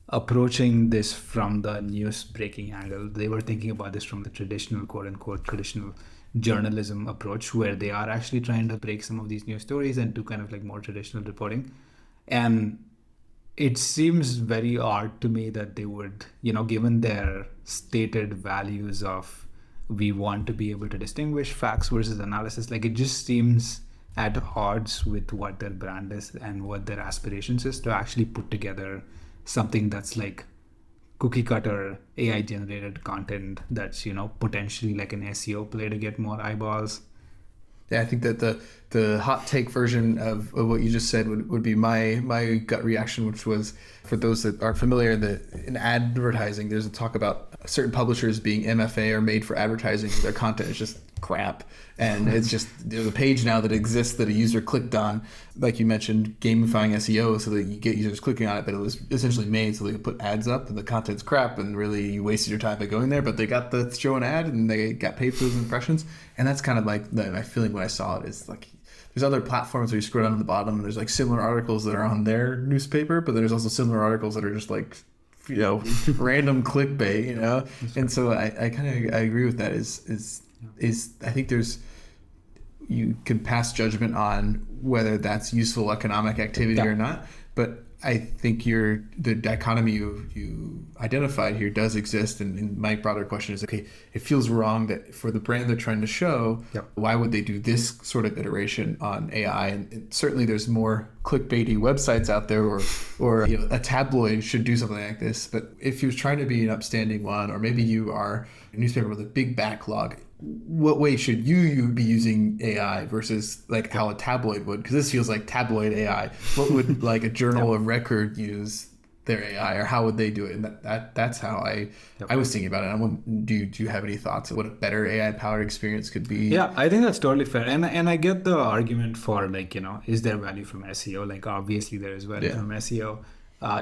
S1: approaching this from the news breaking angle. They were thinking about this from the traditional, quote unquote, traditional journalism approach, where they are actually trying to break some of these news stories and do kind of like more traditional reporting. And it seems very odd to me that they would, given their stated values of we want to be able to distinguish facts versus analysis, like it just seems at odds with what their brand is and what their aspirations is to actually put together something that's like cookie cutter AI generated content that's, potentially like an SEO play to get more eyeballs.
S2: Yeah, I think that the hot take version of what you just said would be my gut reaction, which was, for those that aren't familiar, that in advertising, there's a talk about certain publishers being MFA or made for advertising. Their content is just crap. And it's just, there's a page now that exists that a user clicked on, like you mentioned, gamifying SEO, so that you get users clicking on it, but it was essentially made so they could put ads up, and the content's crap, and really you wasted your time by going there, but they got the show an ad and they got paid for those impressions. And that's kind of like my feeling when I saw it, is like, there's other platforms where you scroll down to the bottom and there's like similar articles that are on their newspaper, but there's also similar articles that are just like, random clickbait, And so I kind of, I agree with that, is I think you can pass judgment on whether that's useful economic activity or not, but I think the dichotomy you identified here does exist, and my broader question is, okay, it feels wrong that for the brand they're trying to show, why would they do this sort of iteration on AI? And certainly there's more clickbaity websites out there, or a tabloid should do something like this. But if you're trying to be an upstanding one, or maybe you are a newspaper with a big backlog, what way should you be using AI versus like how a tabloid would? Because this feels like tabloid AI. What would like a journal of record use their AI, or how would they do it? And that's how I was thinking about it. Do you have any thoughts of what a better AI powered experience could be?
S1: Yeah, I think that's totally fair. And I get the argument for like, is there value from SEO? Like obviously there is value from SEO.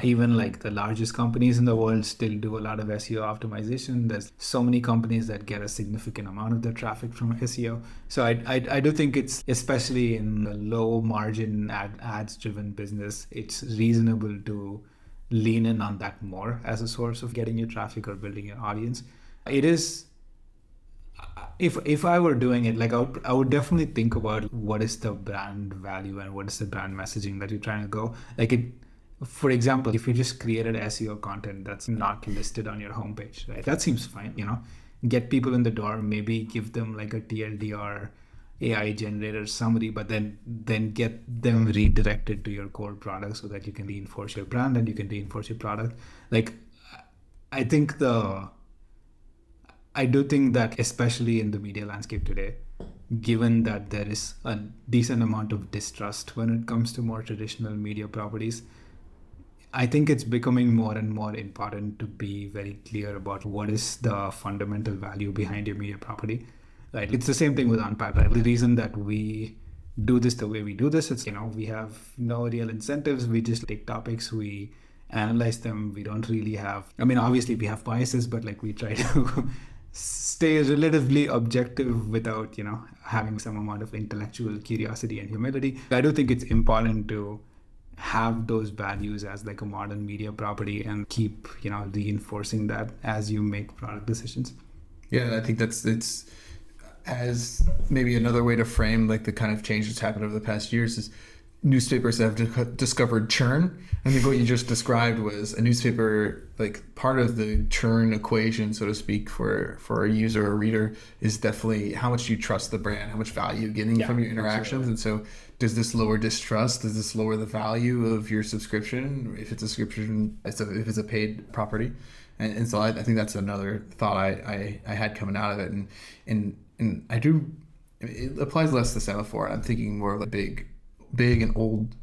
S1: Even like the largest companies in the world still do a lot of SEO optimization. There's so many companies that get a significant amount of their traffic from SEO. So I do think it's, especially in the low margin ads driven business, it's reasonable to lean in on that more as a source of getting your traffic or building your audience. It is, if I were doing it, like I would definitely think about what is the brand value and what is the brand messaging that you're trying to go. Like it, for example, if you just created SEO content that's not listed on your homepage, right? That seems fine, get people in the door, maybe give them like a TLDR AI generated summary, but then get them redirected to your core product so that you can reinforce your brand and you can reinforce your product. Like, I do think that, especially in the media landscape today, given that there is a decent amount of distrust when it comes to more traditional media properties, I think it's becoming more and more important to be very clear about what is the fundamental value behind your media property. Right? It's the same thing with Unpacked. Right? The reason that we do this the way we do this, it's, we have no real incentives. We just take topics, we analyze them. We don't really have, obviously we have biases, but like we try to stay relatively objective without, having some amount of intellectual curiosity and humility. I do think it's important to have those values as like a modern media property and keep, reinforcing that as you make product decisions.
S2: Yeah, I think it's as maybe another way to frame like the kind of change that's happened over the past years is newspapers have discovered churn. I think what you just described was a newspaper, like part of the churn equation, so to speak, for a user or reader is definitely how much you trust the brand, how much value you're getting from your interactions. Absolutely. And so does this lower distrust? Does this lower the value of your subscription? If it's a subscription, if it's a paid property. And so I think that's another thought I had coming out of it. And I do, it applies less to Semafor. I'm thinking more of a big and old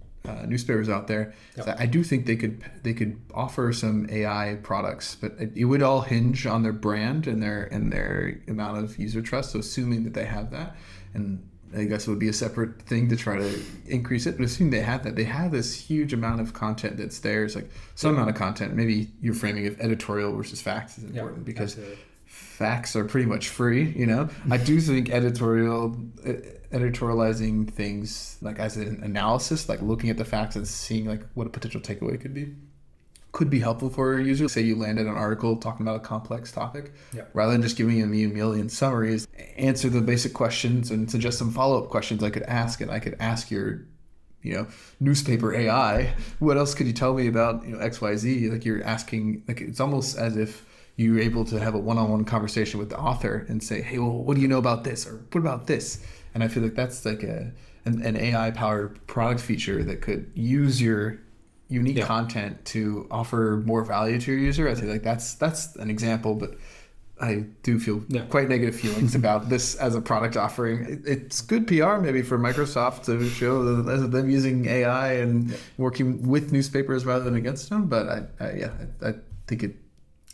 S2: newspapers out there.
S1: Yep.
S2: So I do think they could offer some AI products, but it would all hinge on their brand and their amount of user trust. So assuming that they have that, and I guess it would be a separate thing to try to increase it. But assuming they have that, they have this huge amount of content that's theirs, like some amount of content. Maybe your framing of editorial versus facts is important because facts are pretty much free. You know, I do think editorializing things like as an analysis, like looking at the facts and seeing like what a potential takeaway could be helpful for a user. Say you landed an article talking about a complex topic, rather than just giving me a million summaries, answer the basic questions and suggest some follow-up questions I could ask. And I could ask your, newspaper AI, what else could you tell me about, XYZ? Like you're asking, like it's almost as if you're able to have a one-on-one conversation with the author and say, hey, well, what do you know about this? Or what about this? And I feel like that's like an AI-powered product feature that could use your unique content to offer more value to your user. I feel like that's an example, but I do feel quite negative feelings about this as a product offering. It's good PR maybe for Microsoft to show them using AI and working with newspapers rather than against them. But I think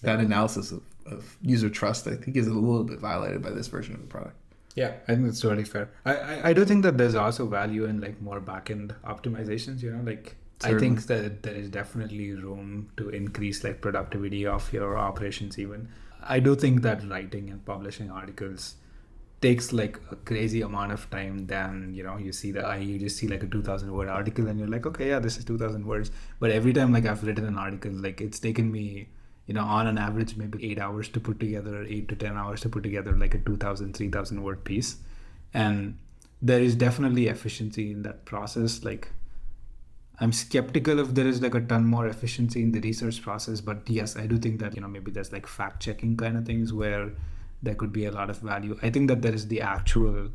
S2: that analysis of user trust, I think, is a little bit violated by this version of the product.
S1: Yeah, I think that's totally fair. I do think that there's also value in like more back-end optimizations, like certainly. I think that there is definitely room to increase like productivity of your operations even. I do think that writing and publishing articles takes like a crazy amount of time than, you just see like a 2,000 word article and you're like, okay, yeah, this is 2,000 words. But every time like I've written an article, like it's taken me, on an average, maybe 8 hours to put together, 8 to 10 hours to put together like a 2,000, 3,000 word piece. And there is definitely efficiency in that process. Like I'm skeptical if there is like a ton more efficiency in the research process, but yes, I do think that, maybe there's like fact checking kind of things where there could be a lot of value. I think that there is the actual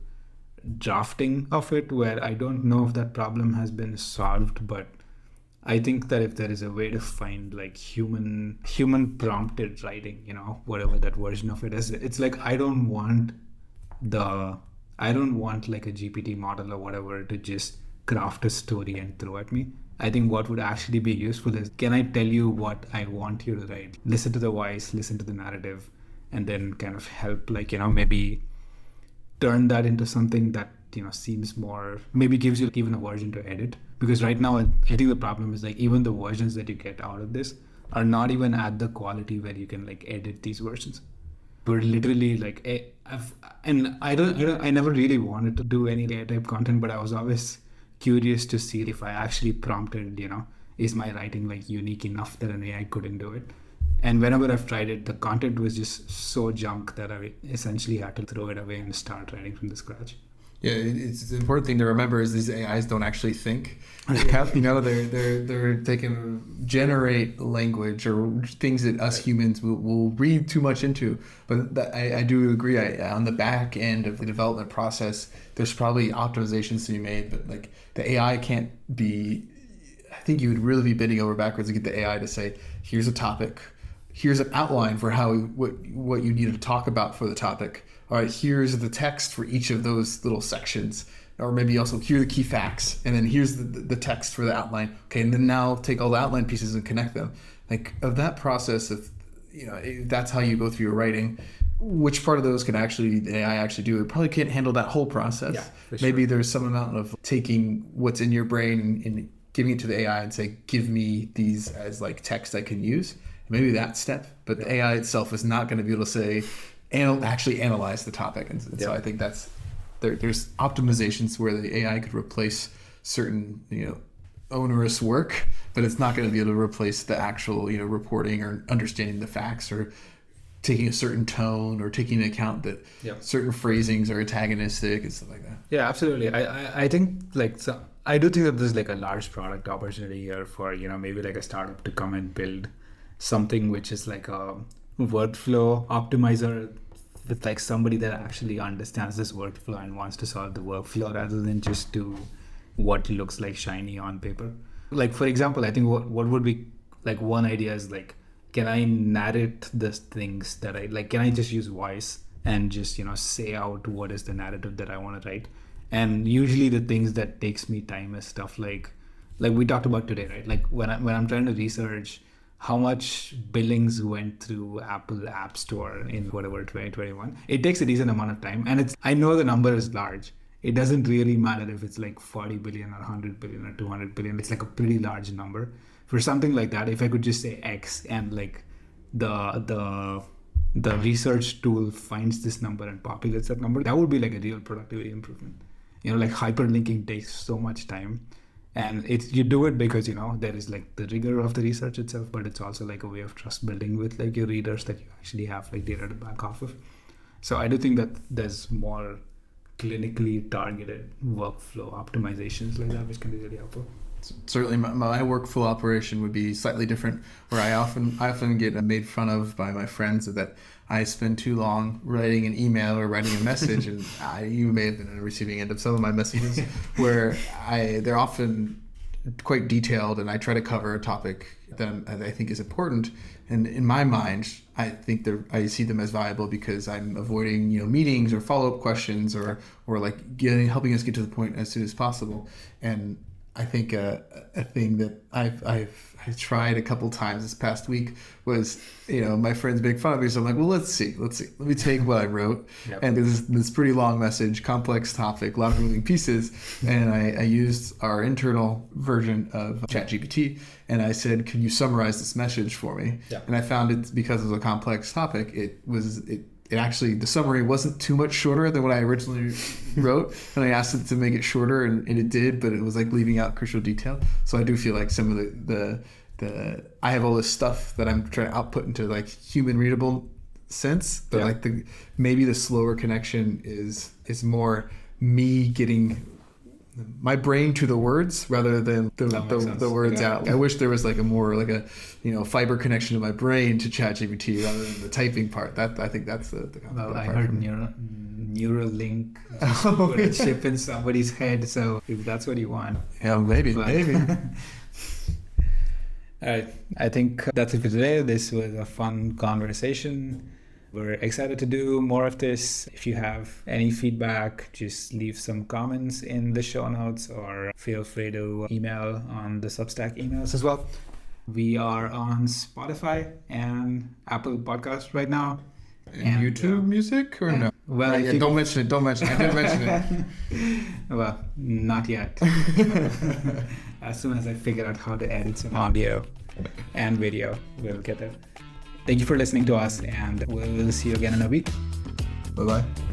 S1: drafting of it where I don't know if that problem has been solved, but I think that if there is a way to find like human prompted writing, whatever that version of it is, it's like I don't want like a GPT model or whatever to just craft a story and throw at me. I think what would actually be useful is, can I tell you what I want you to write? Listen to the voice, listen to the narrative, and then kind of help like, maybe turn that into something that, seems more, maybe gives you even a version to edit. Because right now, I think the problem is like even the versions that you get out of this are not even at the quality where you can like edit these versions. We're literally like, I never really wanted to do any AI type content, but I was always curious to see if I actually prompted, is my writing like unique enough that an AI couldn't do it? And whenever I've tried it, the content was just so junk that I essentially had to throw it away and start writing from the scratch.
S2: Yeah, it's an important thing to remember is these AIs don't actually think. They can generate language or things that us humans will read too much into. But I do agree. On the back end of the development process, there's probably optimizations to be made. But like the AI can't be. I think you would really be bending over backwards to get the AI to say, "Here's a topic. Here's an outline for what you need to talk about for the topic. All right, here's the text for each of those little sections, or maybe also here are the key facts, and then here's the text for the outline. Okay, and then now take all the outline pieces and connect them. Like of that process of, if that's how you go through your writing, which part of those can actually the AI actually do? It probably can't handle that whole process.
S1: Yeah, for sure.
S2: Maybe there's some amount of taking what's in your brain and giving it to the AI and say, give me these as like text I can use. Maybe that step, but the AI itself is not going to be able to say, actually analyze the topic. And so I think there's optimizations where the AI could replace certain, onerous work, but it's not going to be able to replace the actual, reporting or understanding the facts or taking a certain tone or taking into account that certain phrasings are antagonistic and stuff like that.
S1: Yeah, absolutely. I think I do think that there's like a large product opportunity here for, maybe like a startup to come and build something which is like a workflow optimizer with like somebody that actually understands this workflow and wants to solve the workflow rather than just do what looks like shiny on paper. Like, for example, I think what would be like one idea is like, can I narrate the things that can I just use voice and just, say out what is the narrative that I want to write? And usually the things that takes me time is stuff like like we talked about today, right? Like when I'm trying to research how much billings went through Apple App Store in whatever 2021, it takes a decent amount of time, and I know the number is large. It doesn't really matter if it's like 40 billion or 100 billion or 200 billion. It's like a pretty large number. For something like that, if I could just say X and like the research tool finds this number and populates that number, that would be like a real productivity improvement. Like hyperlinking takes so much time, and you do it because there is like the rigor of the research itself, but it's also like a way of trust building with like your readers that you actually have like data to back off of. So I do think that there's more clinically targeted workflow optimizations like that, which can be really helpful.
S2: Certainly, my workflow operation would be slightly different, where I often get made fun of by my friends that I spend too long writing an email or writing a message, and you may have been on the receiving end of some of my messages, where they're often quite detailed, and I try to cover a topic that I think is important. And in my mind, I think I see them as valuable because I'm avoiding meetings or follow-up questions or like helping us get to the point as soon as possible. And I think a thing that I've tried a couple times this past week was, my friends make fun of me. So I'm like, well, let's see. Let me take what I wrote. Yep. And this pretty long message, complex topic, a lot of moving pieces. And I used our internal version of ChatGPT, and I said, can you summarize this message for me? Yep. And I found it, because of a complex topic, it actually, the summary wasn't too much shorter than what I originally wrote, and I asked it to make it shorter, and it did, but it was like leaving out crucial detail. So I do feel like some of the I have all this stuff that I'm trying to output into like human readable sense, but like maybe the slower connection is more me getting my brain to the words rather than the words out. I wish there was like a more like a fiber connection to my brain to ChatGPT rather than the typing part. That I think that's the
S1: well, I heard neural link put a chip in somebody's head. So if that's what you want,
S2: maybe.
S1: All right, I think that's it for today. This was a fun conversation. We're excited to do more of this. If you have any feedback, just leave some comments in the show notes or feel free to email on the Substack emails as well. We are on Spotify and Apple Podcasts right now.
S2: And YouTube music or no?
S1: Well,
S2: don't mention it. I did mention it.
S1: Well, not yet. As soon as I figure out how to edit some audio and video, we'll get there. Thank you for listening to us, and we'll see you again in a week.
S2: Bye-bye.